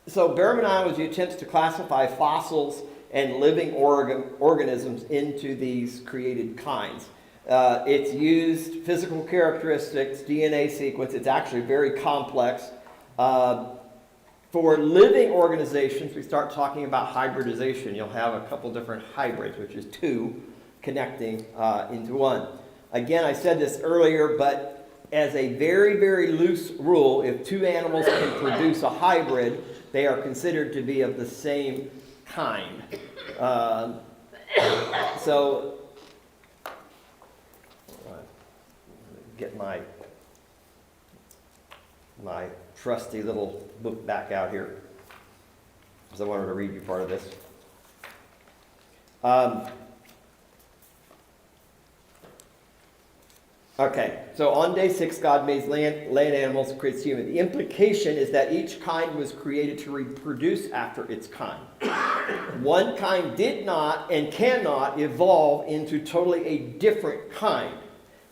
So Baramenology attempts to classify fossils and living organisms into these created kinds. It's used physical characteristics, DNA sequence. It's actually very complex. For living organizations, we start talking about hybridization. You'll have a couple different hybrids, which is 2 connecting into 1. Again, I said this earlier, but as a very, very loose rule, if 2 animals can produce a hybrid, they are considered to be of the same kind. So, get my trusty little book back out here, because I wanted to read you part of this. Okay, so on day 6, God made land animals and creates human. The implication is that each kind was created to reproduce after its kind. One kind did not and cannot evolve into totally a different kind.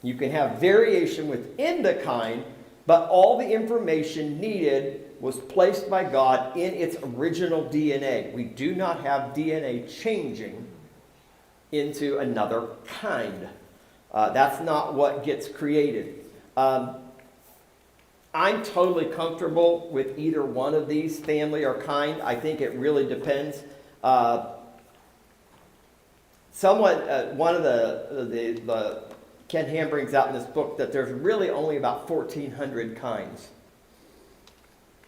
You can have variation within the kind, but all the information needed was placed by God in its original DNA. We do not have DNA changing into another kind. That's not what gets created. I'm totally comfortable with either one of these, family or kind. I think it really depends. one of the Ken Ham brings out in this book that there's really only about 1,400 kinds.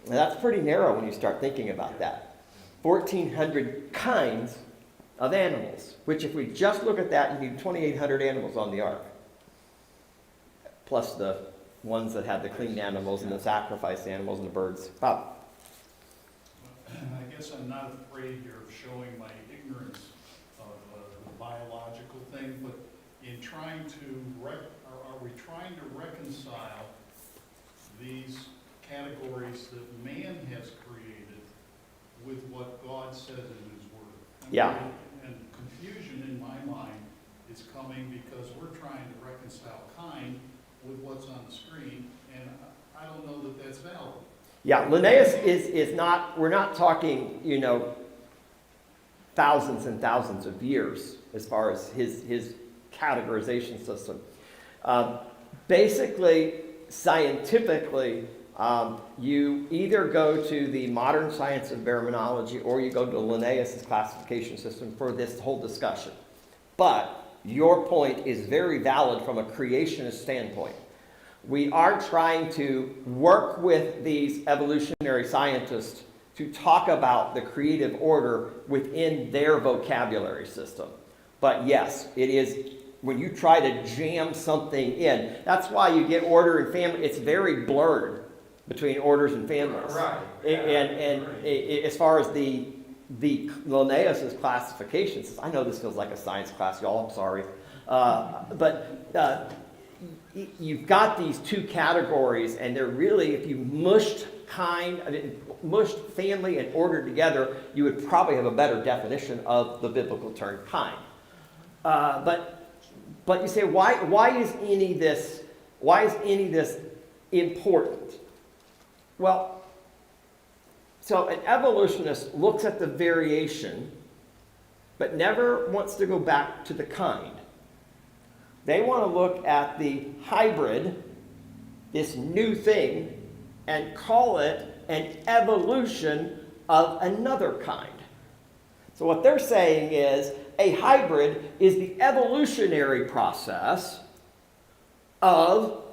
And that's pretty narrow when you start thinking about that. 1,400 kinds of animals, which if we just look at that, you need 2,800 animals on the ark. Plus the ones that had the clean animals and the sacrificed animals and the birds. Bob? I guess I'm not afraid here of showing my ignorance of the biological thing, but in trying to, are we trying to reconcile these categories that man has created with what God says in His Word? I mean, Yeah. And confusion in my mind is coming because we're trying to reconcile kind with what's on the screen, and I don't know that that's valid. Yeah, Linnaeus is not, we're not talking, thousands and thousands of years as far as his categorization system. Basically, scientifically, you either go to the modern science of baraminology or you go to Linnaeus' classification system for this whole discussion. But your point is very valid from a creationist standpoint. We are trying to work with these evolutionary scientists to talk about the creative order within their vocabulary system. But yes, it is, when you try to jam something in, that's why you get order and family. It's very blurred between orders and families. Right. And as far as the Linnaeus' classifications, I know this feels like a science class, y'all, I'm sorry. But you've got these two categories, and they're really, if you mushed family and order together, you would probably have a better definition of the biblical term kind. But you say, why is any of this important? Well, so an evolutionist looks at the variation, but never wants to go back to the kind. They want to look at the hybrid, this new thing, and call it an evolution of another kind. So what they're saying is a hybrid is the evolutionary process of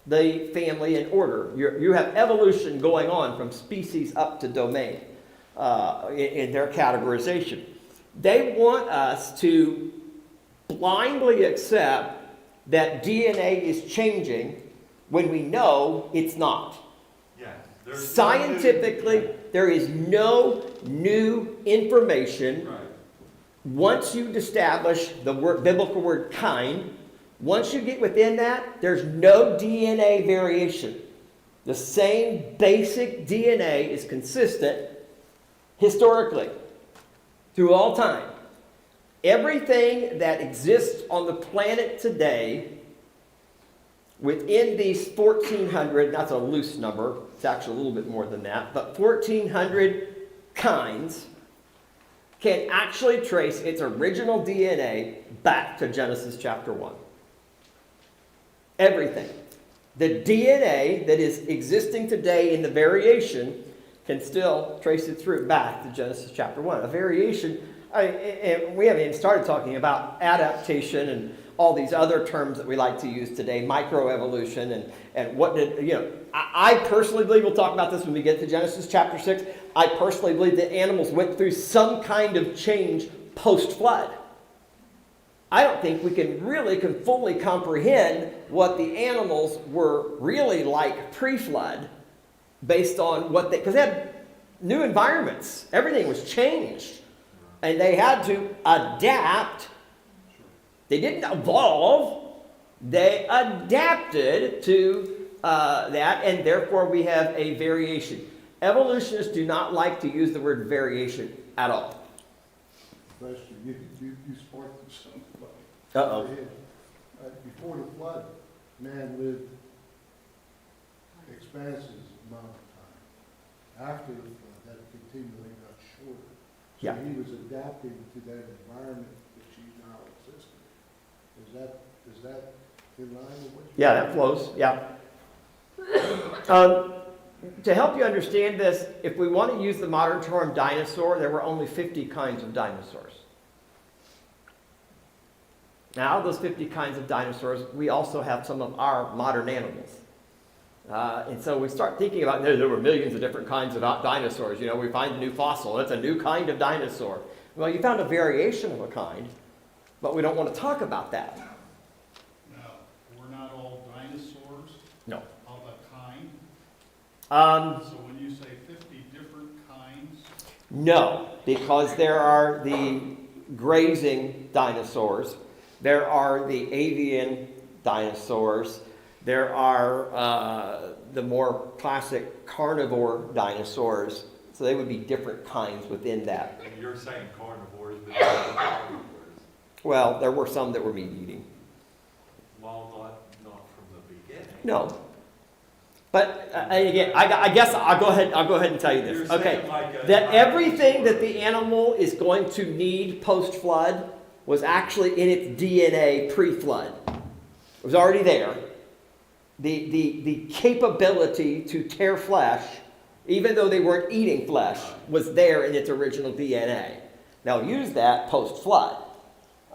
the family and order. You have evolution going on from species up to domain in their categorization. They want us to blindly accept that DNA is changing when we know it's not. Yeah. There's Scientifically, there is no new information. Right. Once you establish the biblical word kind, once you get within that, there's no DNA variation. The same basic DNA is consistent historically through all time. Everything that exists on the planet today, within these 1,400, that's a loose number, it's actually a little bit more than that, but 1,400 kinds can actually trace its original DNA back to Genesis chapter 1. Everything. The DNA that is existing today in the variation can still trace its root back to Genesis chapter 1. A variation, and we haven't even started talking about adaptation and all these other terms that we like to use today, microevolution and what did, I personally believe, we'll talk about this when we get to Genesis chapter 6, I personally believe that animals went through some kind of change post-flood. I don't think we can fully comprehend what the animals were really like pre-flood based on what because they had new environments. Everything was changed. And they had to adapt. They didn't evolve. They adapted to that, and therefore we have a variation. Evolutionists do not like to use the word variation at all. Question, you sparked something. Uh-oh. Before the flood, man lived expanses amount of time. After the flood, that continually got shorter. So Yeah. he was adapting to that environment which he now existed. Is that in line with what you? Yeah, that flows. Yeah. To help you understand this, if we want to use the modern term dinosaur, there were only 50 kinds of dinosaurs. Now, out of those 50 kinds of dinosaurs, we also have some of our modern animals. And so we start thinking about, there were millions of different kinds of dinosaurs. You know, we find a new fossil, it's a new kind of dinosaur. Well, you found a variation of a kind, but we don't want to talk about that. Now, we're not all dinosaurs No. of a kind. Um, So when you say 50 different kinds, No, because there are the grazing dinosaurs, there are the avian dinosaurs, there are the more classic carnivore dinosaurs, so they would be different kinds within that. And you're saying carnivores, but not carnivores. Well, there were some that were meat eating. Well, not from the beginning. No. But and again, I guess I'll go ahead and tell you You're this. saying Okay. like a- That everything that the animal is going to need post-flood was actually in its DNA pre-flood. It was already there. The capability to tear flesh, even though they weren't eating flesh, was there in its original DNA. Now use that post-flood.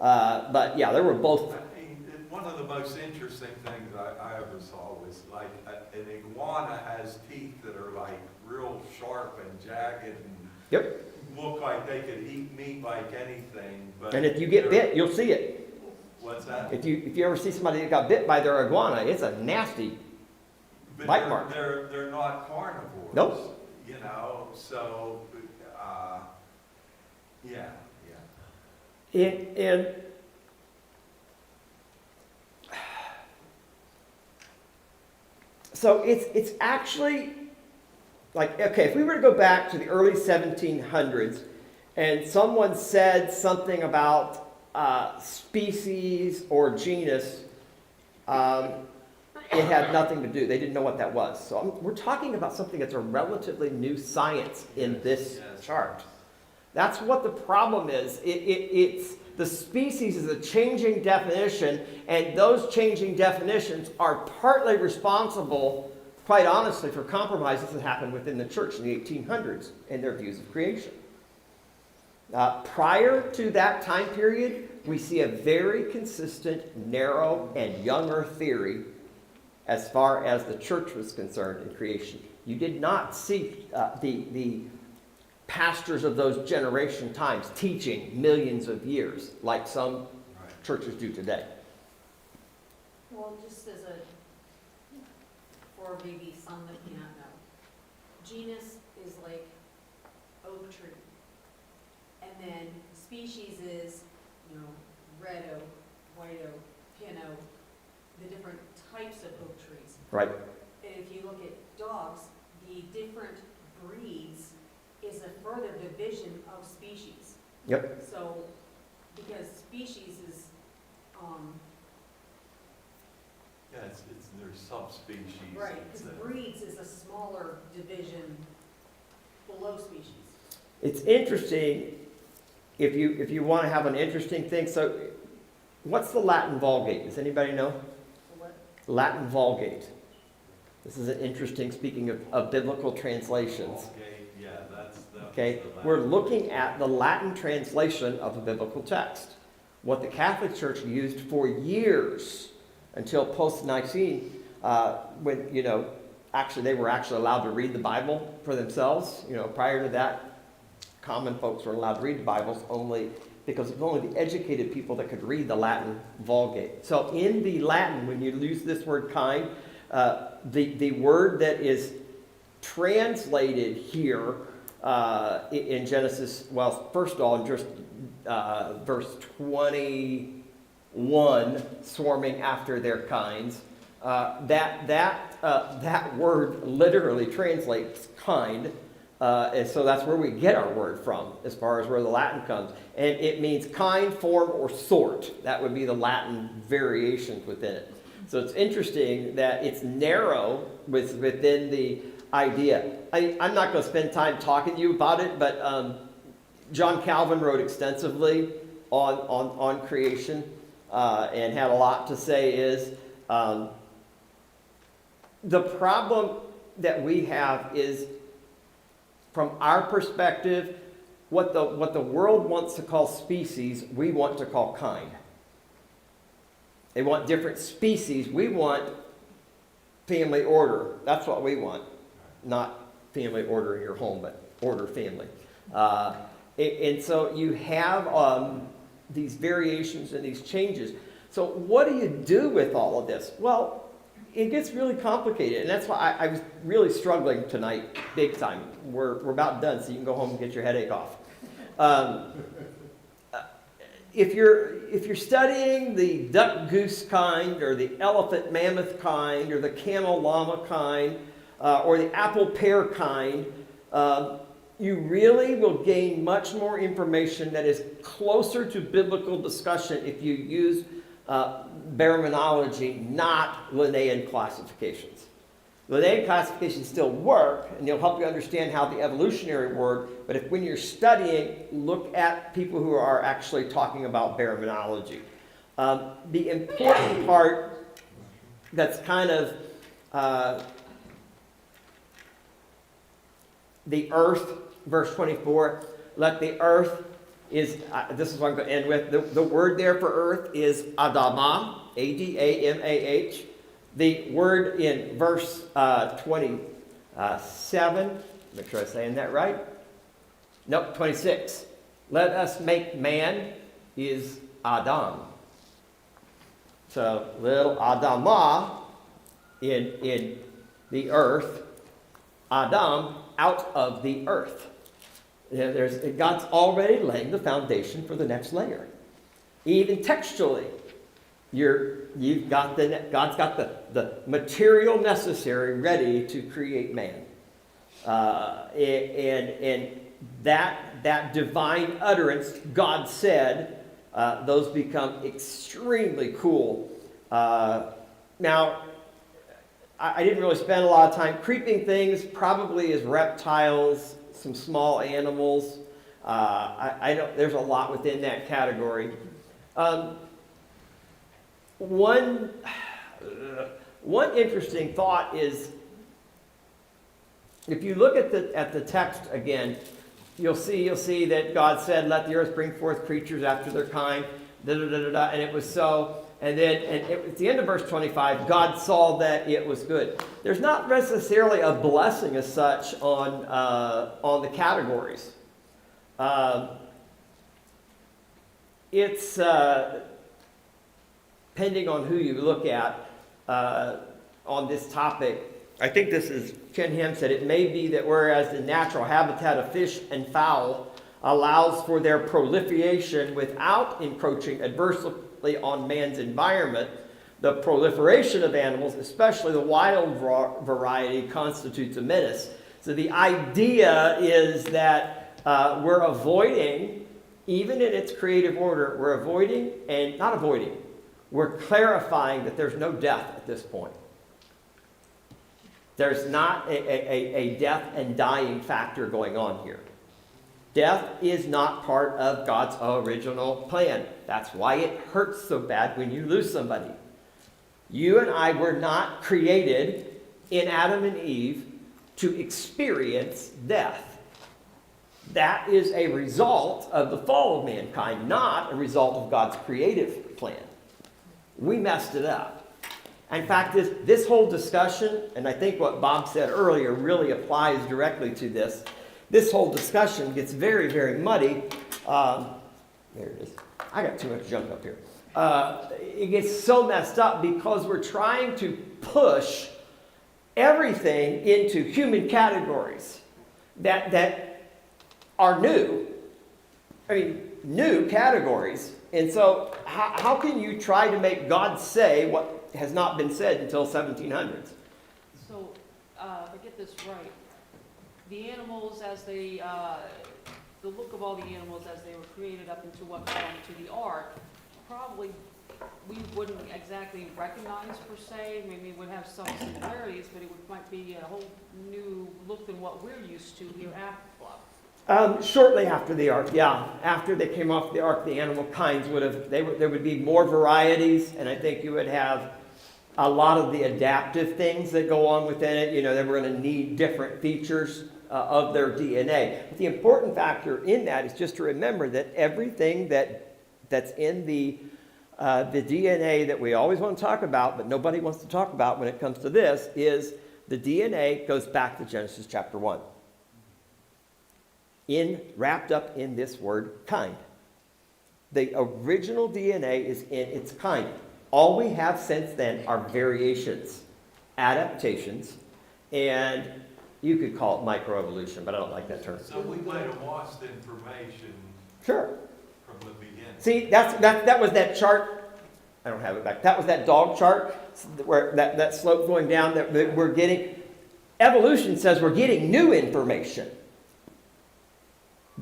But yeah, there were both. I mean, one of the most interesting things I ever saw was like an iguana has teeth that are like real sharp and jagged and Yep. look like they could eat meat like anything, but. And if you get they're- bit, you'll see it. What's that? If you ever see somebody that got bit by their iguana, it's a nasty. But bite they're- mark. They're not carnivores. Nope. You know, so, yeah. And so it's actually like, okay, if we were to go back to the early 1700s and someone said something about species or genus, it had nothing to do. They didn't know what that was. So we're talking about something that's a relatively new science in this Yes. chart. That's what the problem is. It's the species is a changing definition, and those changing definitions are partly responsible, quite honestly, for compromises that happened within the church in the 1800s and their views of creation. Prior to that time period, we see a very consistent, narrow, and young earth theory as far as the church was concerned in creation. You did not see the pastors of those generation times teaching millions of years like some Right. churches do today. Well, just as a, for maybe some that may not know, genus is like oak tree. And then species is, you know, red oak, white oak, pin oak, the different types of oak trees. Right. And if you look at dogs, the different breeds is a further division of species. Yep. So, because species is, Yeah, there's subspecies. right, It's, because breeds is a smaller division below species. It's interesting if you want to have an interesting thing. So, what's the Latin Vulgate? Does anybody know? What? Latin Vulgate. This is an interesting, speaking of biblical translations. Okay, yeah, that's the. Okay, the we're Latin. looking at the Latin translation of a biblical text. What the Catholic Church used for years until post-Nicene, when, you know, actually they were actually allowed to read the Bible for themselves. You know, prior to that, common folks were allowed to read the Bibles only because it was only the educated people that could read the Latin Vulgate. So in the Latin, when you use this word kind, the word that is translated here in Genesis, well, first of all, in just verse 21, swarming after their kinds, that word literally translates kind, and so that's where we get our word from, as far as where the Latin comes. And it means kind, form, or sort. That would be the Latin variations within it. So it's interesting that it's narrow within the idea. I'm not going to spend time talking to you about it, but John Calvin wrote extensively on creation and had a lot to say. Is the problem that we have is, from our perspective, what the world wants to call species, we want to call kind. They want different species. We want family order. That's what we want. Not family order in your home, but order family. And so you have these variations and these changes. So what do you do with all of this? Well, it gets really complicated, and that's why I was really struggling tonight, big time. We're about done, so you can go home and get your headache off. If you're studying the duck goose kind, or the elephant mammoth kind, or the camel llama kind, or the apple pear kind, you really will gain much more information that is closer to biblical discussion if you use baraminology, not Linnaean classifications. Linnaean classifications still work, and they'll help you understand how the evolutionary work, but if when you're studying, look at people who are actually talking about baraminology. The important part that's kind of the earth, verse 24, let the earth is, this is what I'm going to end with, the word there for earth is Adamah, A-D-A-M-A-H. The word in verse 27, make sure I'm saying that right. Nope, 26. Let us make man is Adam. So little Adamah in the earth, Adam out of the earth. God's already laying the foundation for the next layer. Even textually, God's got the material necessary ready to create man. And that divine utterance, God said, those become extremely cool. Now, I didn't really spend a lot of time. Creeping things probably is reptiles, some small animals. There's a lot within that category. One interesting thought is, if you look at the text again, you'll see that God said, "Let the earth bring forth creatures after their kind," and it was so. And then at the end of verse 25, God saw that it was good. There's not necessarily a blessing as such on the categories. It's depending on who you look at on this topic. I think this is, Ken Ham said, it may be that whereas the natural habitat of fish and fowl allows for their proliferation without encroaching adversely on man's environment, the proliferation of animals, especially the wild variety, constitutes a menace. So the idea is that we're avoiding, even in its creative order, we're clarifying that there's no death at this point. There's not a death and dying factor going on here. Death is not part of God's original plan. That's why it hurts so bad when you lose somebody. You and I were not created in Adam and Eve to experience death. That is a result of the fall of mankind, not a result of God's creative plan. We messed it up. In fact, this whole discussion, and I think what Bob said earlier really applies directly to this. This whole discussion gets very, very muddy. There it is. I got too much junk up here. It gets so messed up because we're trying to push everything into human categories that are new. I mean, new categories. And so how can you try to make God say what has not been said until 1700s? So, if I get this right, the animals as they, the look of all the animals as they were created up into what fell into the ark, probably we wouldn't exactly recognize per se. Maybe it would have some similarities, but might be a whole new look than what we're used to here after flood. Shortly after the ark, yeah. After they came off the ark, the animal kinds there would be more varieties, and I think you would have a lot of the adaptive things that go on within it. You know, they were going to need different features of their DNA. But the important factor in that is just to remember that everything that's in the The DNA that we always want to talk about, but nobody wants to talk about when it comes to this, is the DNA goes back to Genesis chapter 1. Wrapped up in this word, kind. The original DNA is in its kind. All we have since then are variations, adaptations, and you could call it microevolution, but I don't like that term. So we might have lost information Sure. from the beginning. See, that was that chart. I don't have it back. That was that dog chart where that slope going down that we're getting. Evolution says we're getting new information.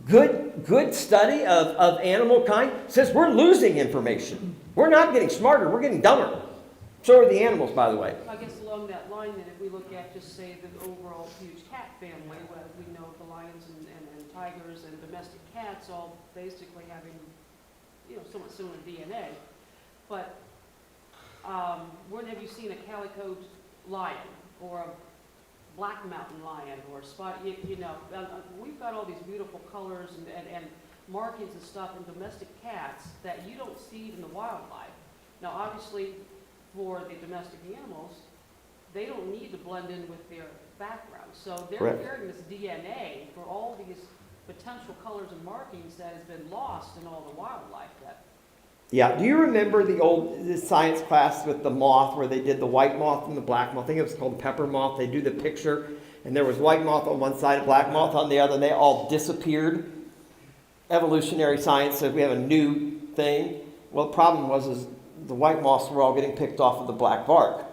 Good study of animal kind says we're losing information. We're not getting smarter, we're getting dumber. So are the animals, by the way. I guess along that line, then, if we look at just say the overall huge cat family, where we know the lions and tigers and domestic cats all basically having, somewhat similar DNA. But when have you seen a calico lion or a black mountain lion or a spot, we've got all these beautiful colors and markings and stuff in domestic cats that you don't see in the wildlife. Now, obviously, for the domestic animals, they don't need to blend in with their background. So they're Correct. carrying this DNA for all these potential colors and markings that has been lost in all the wildlife that. Yeah, do you remember the science class with the moth where they did the white moth and the black moth? I think it was called pepper moth. They do the picture, and there was white moth on one side and black moth on the other, and they all disappeared. Evolutionary science says we have a new thing. Well, the problem was the white moths were all getting picked off of the black bark.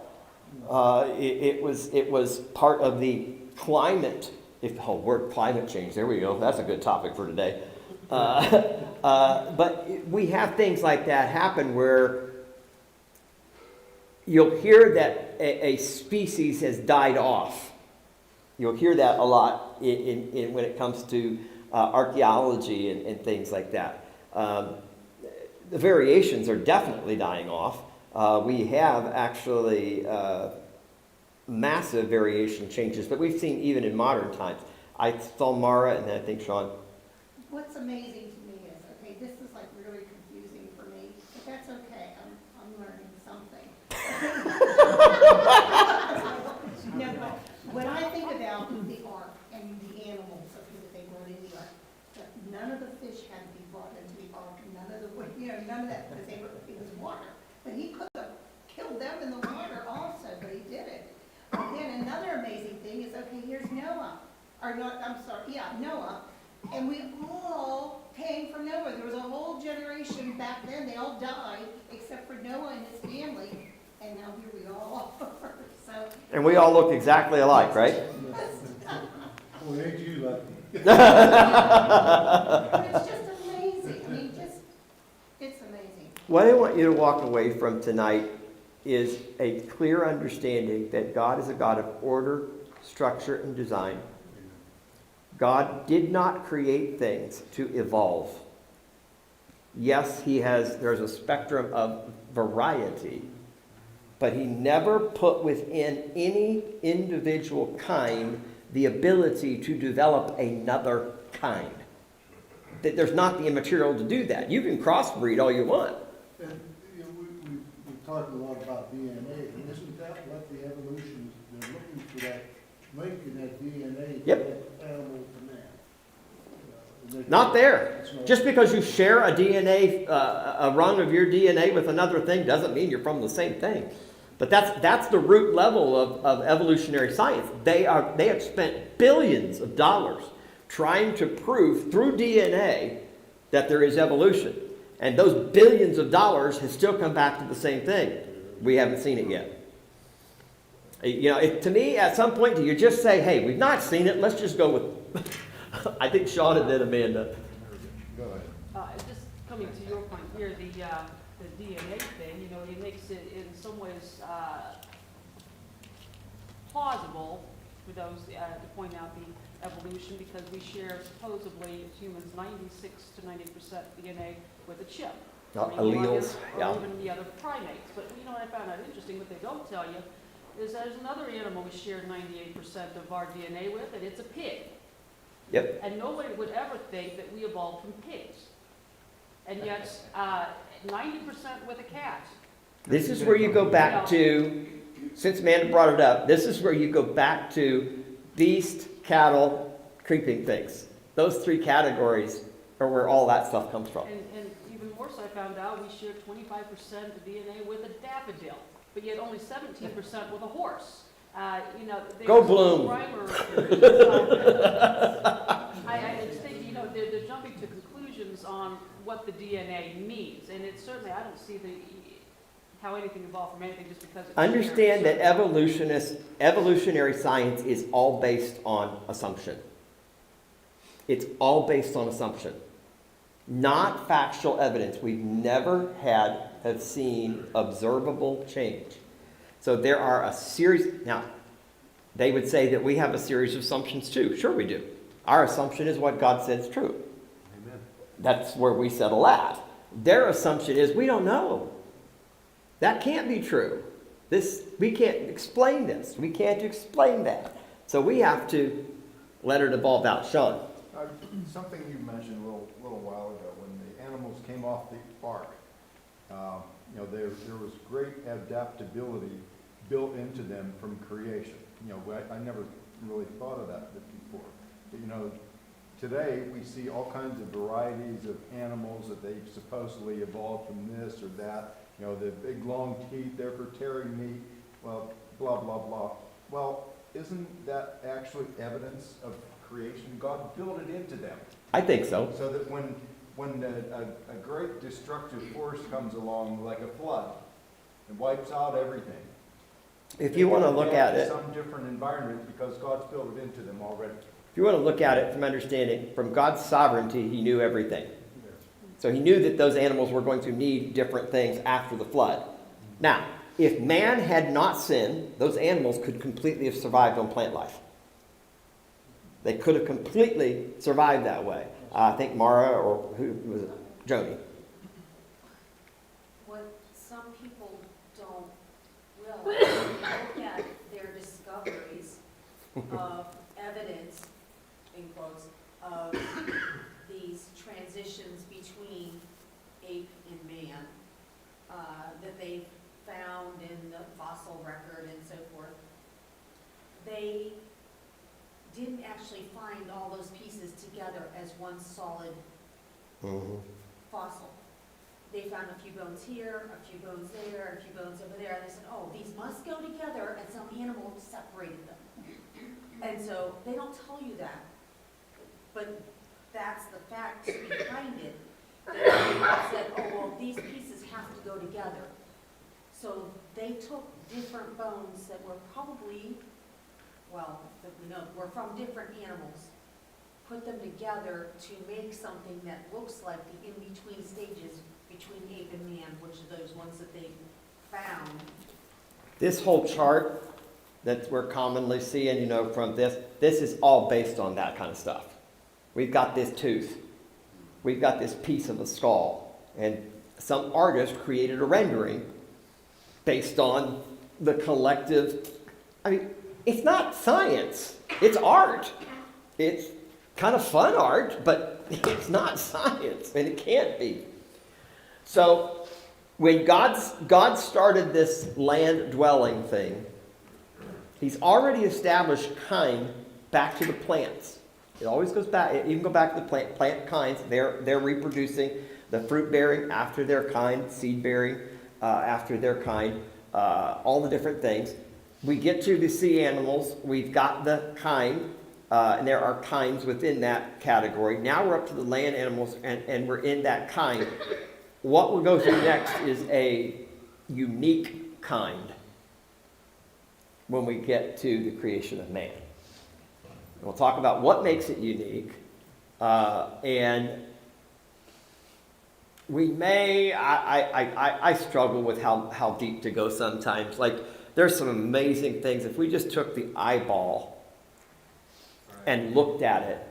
It was part of the climate. If the whole word climate change, there we go. That's a good topic for today. But we have things like that happen where you'll hear that a species has died off. You'll hear that a lot in when it comes to archaeology and things like that. The variations are definitely dying off. We have actually massive variation changes that we've seen even in modern times. I saw Mara, and then I think Sean. What's amazing to me is, okay, this is like really confusing for me, but that's okay, I'm learning something. No, but when I think about the ark and the animals, okay, that they brought in the ark, that none of the fish had to be brought into the ark, none of that, because it was water. But he could have killed them in the water also, but he didn't. And then another amazing thing is, okay, here's Noah, Noah. And we all came from Noah. There was a whole generation back then. They all died except for Noah and his family. And now here we all are. So, And we all look exactly alike, right? Well, ain't you lucky? but it's just amazing. I mean, it's amazing. What I want you to walk away from tonight is a clear understanding that God is a God of order, structure, and design. God did not create things to evolve. Yes, there's a spectrum of variety, but he never put within any individual kind the ability to develop another kind. There's not the material to do that. You can crossbreed all you want. And, we've talked a lot about DNA, and isn't that what the evolution, they're looking for that link in that DNA Yep. from animal to man? Not there. It's not- Just because you share a DNA, a rung of your DNA with another thing doesn't mean you're from the same thing. But that's the root level of evolutionary science. They have spent billions of dollars trying to prove through DNA that there is evolution. And those billions of dollars have still come back to the same thing. We haven't seen it yet. To me, at some point, do you just say, hey, we've not seen it, let's just go with... I think Sean and then Amanda. Go ahead. Just coming to your point here, the DNA thing, it makes it in some ways plausible for those to point out the evolution, because we share supposedly as humans 96 to 90% DNA with a chip. Alleles, yeah. Or even the other primates. But what I found out interesting, what they don't tell you, is there's another animal we share 98% of our DNA with, and it's a pig. Yep. And nobody would ever think that we evolved from pigs. And yet, 90% with a cat. This is where you go back to, since Amanda brought it up, this is where you go back to beast, cattle, creeping things. Those three categories are where all that stuff comes from. And even worse, I found out we share 25% of DNA with a daffodil, but yet only 17% with a horse. You know, Go there's Bloom. primary- I just think, you know, they're jumping to conclusions on what the DNA means, and it's certainly, I don't see how anything evolved from anything just because it's Understand that shared. evolutionary science is all based on assumption. It's all based on assumption, not factual evidence. We've never have seen observable change. So there are a series, now, they would say that we have a series of assumptions too. Sure we do. Our assumption is what God says is true. Amen. That's where we settle at. Their assumption is we don't know. That can't be true. We can't explain this. We can't explain that. So we have to let it evolve out. Sean. Something you mentioned a little while ago, when the animals came off the ark, you know, there was great adaptability built into them from creation. You know, I never really thought of that before. But, you know, today we see all kinds of varieties of animals that they've supposedly evolved from this or that. You know, the big long teeth, they're for tearing meat, well, blah, blah, blah. Well, isn't that actually evidence of creation? God built it into them. I think so. So that when a great destructive force comes along, like a flood, and wipes out everything. If you want to look at it, Some different environment because God's built it into them already. if you want to look at it from understanding, from God's sovereignty, He knew everything. So He knew that those animals were going to need different things after the flood. Now, if man had not sinned, those animals could completely have survived on plant life. They could have completely survived that way. I think Mara, or who was it? Joni. What some people don't realize, when you look at their discoveries of evidence, in quotes, of these transitions between ape and man, that they found in the fossil record and so forth, they didn't actually find all those pieces together as one solid fossil. They found a few bones here, a few bones there, a few bones over there, and they said, oh, these must go together, and some animal separated them. And so they don't tell you that, but that's the fact behind it. They said, oh, well, these pieces have to go together. So they took different bones that were probably, well, that we know, were from different animals, put them together to make something that looks like the in-between stages between ape and man, which are those ones that they found. This whole chart that we're commonly seeing, you know, from this is all based on that kind of stuff. We've got this tooth. We've got this piece of a skull. And some artist created a rendering based on the collective. I mean, it's not science. It's art. It's kind of fun art, but it's not science, and it can't be. So when God started this land dwelling thing, He's already established kind back to the plants. It always goes back. You can go back to the plant kinds. They're reproducing, the fruit bearing after their kind, seed bearing after their kind, all the different things. We get to the sea animals. We've got the kind, and there are kinds within that category. Now we're up to the land animals, and we're in that kind. What we'll go through next is a unique kind when we get to the creation of man. We'll talk about what makes it unique, and we may, I struggle with how deep to go sometimes. Like, there's some amazing things. If we just took the eyeball and looked at it,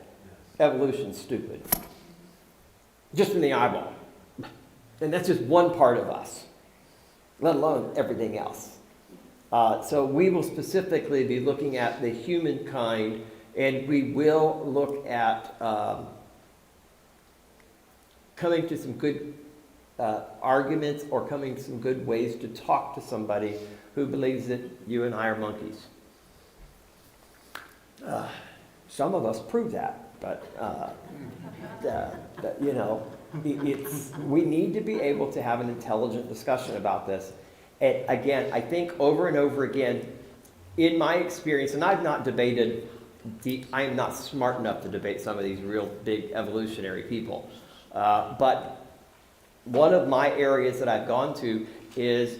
evolution's stupid. Just in the eyeball. And that's just one part of us, let alone everything else. So we will specifically be looking at the humankind, and we will look at coming to some good arguments or coming to some good ways to talk to somebody who believes that you and I are monkeys. Some of us prove that, but you know, we need to be able to have an intelligent discussion about this. And again, I think over and over again, in my experience, and I've not debated, I am not smart enough to debate some of these real big evolutionary people. But one of my areas that I've gone to is,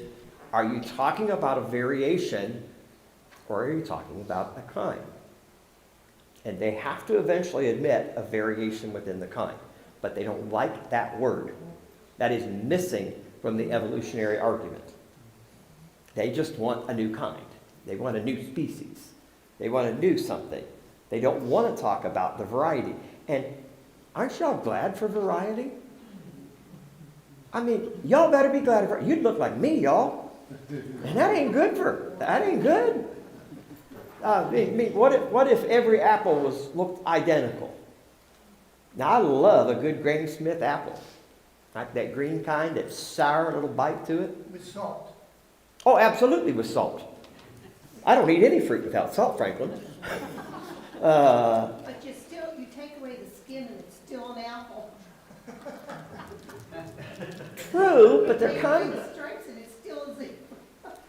are you talking about a variation or are you talking about a kind? And they have to eventually admit a variation within the kind. But they don't like that word. That is missing from the evolutionary argument. They just want a new kind. They want a new species. They want to do something. They don't want to talk about the variety. And aren't y'all glad for variety? I mean, y'all better be glad for it. You'd look like me, y'all. And that ain't good. What if every apple looked identical? Now, I love a good Granny Smith apple. Like that green kind, that sour little bite to it. With salt. Oh, absolutely with salt. I don't eat any fruit without salt, Franklin. But you take away the skin and it's still an apple. True, but they're Take kind away of... the stripes and it's still a Z.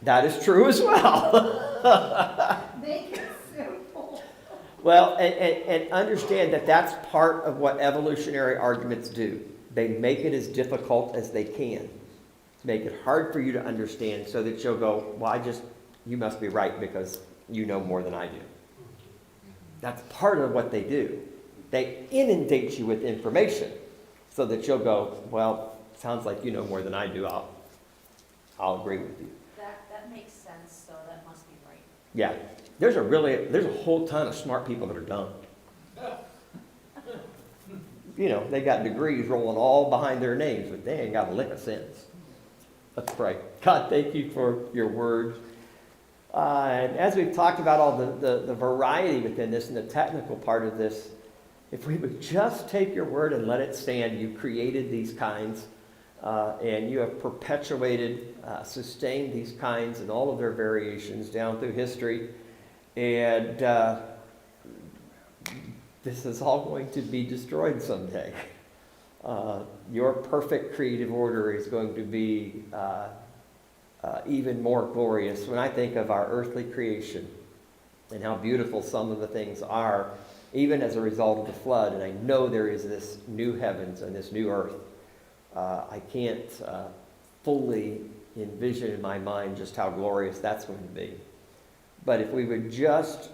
That is true as well. Make it simple. Well, and understand that that's part of what evolutionary arguments do. They make it as difficult as they can to make it hard for you to understand so that you'll go, well, you must be right because you know more than I do. That's part of what they do. They inundate you with information so that you'll go, well, sounds like you know more than I do. I'll agree with you. That makes sense, so that must be right. Yeah. There's a whole ton of smart people that are dumb. You know, they got degrees rolling all behind their names, but they ain't got a lick of sense. Let's pray. God, thank you for your word. And as we've talked about all the variety within this and the technical part of this, if we would just take your word and let it stand, you created these kinds, and you have perpetuated, sustained these kinds and all of their variations down through history. And this is all going to be destroyed someday. Your perfect creative order is going to be even more glorious. When I think of our earthly creation and how beautiful some of the things are, even as a result of the flood, and I know there is this new heavens and this new earth, I can't fully envision in my mind just how glorious that's going to be. But if we would just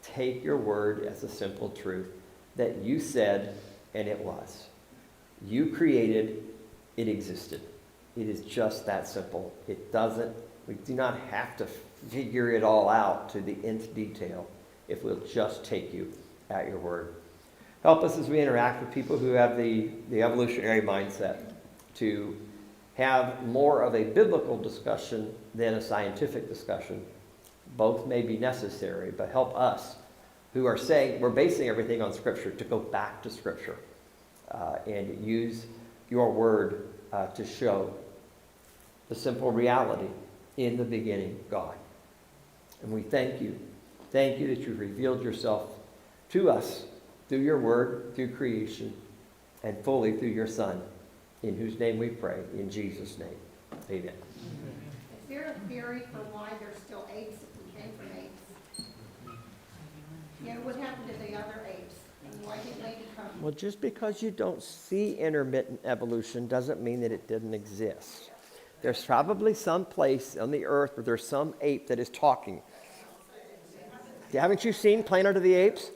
take your word as a simple truth, that you said, and it was. You created, it existed. It is just that simple. We do not have to figure it all out to the nth detail if we'll just take you at your word. Help us as we interact with people who have the evolutionary mindset to have more of a biblical discussion than a scientific discussion. Both may be necessary, but help us who are saying we're basing everything on Scripture to go back to Scripture and use your word to show the simple reality in the beginning, God. And we thank you. Thank you that you've revealed yourself to us through your word, through creation, and fully through your Son, in whose name we pray, in Jesus' name. Amen. Is there a theory for why there's still apes if we came from apes? You know, what happened to the other apes? And why did they become? Well, just because you don't see intermittent evolution doesn't mean that it didn't exist. There's probably some place on the earth where there's some ape that is talking. Haven't you seen Planet of the Apes?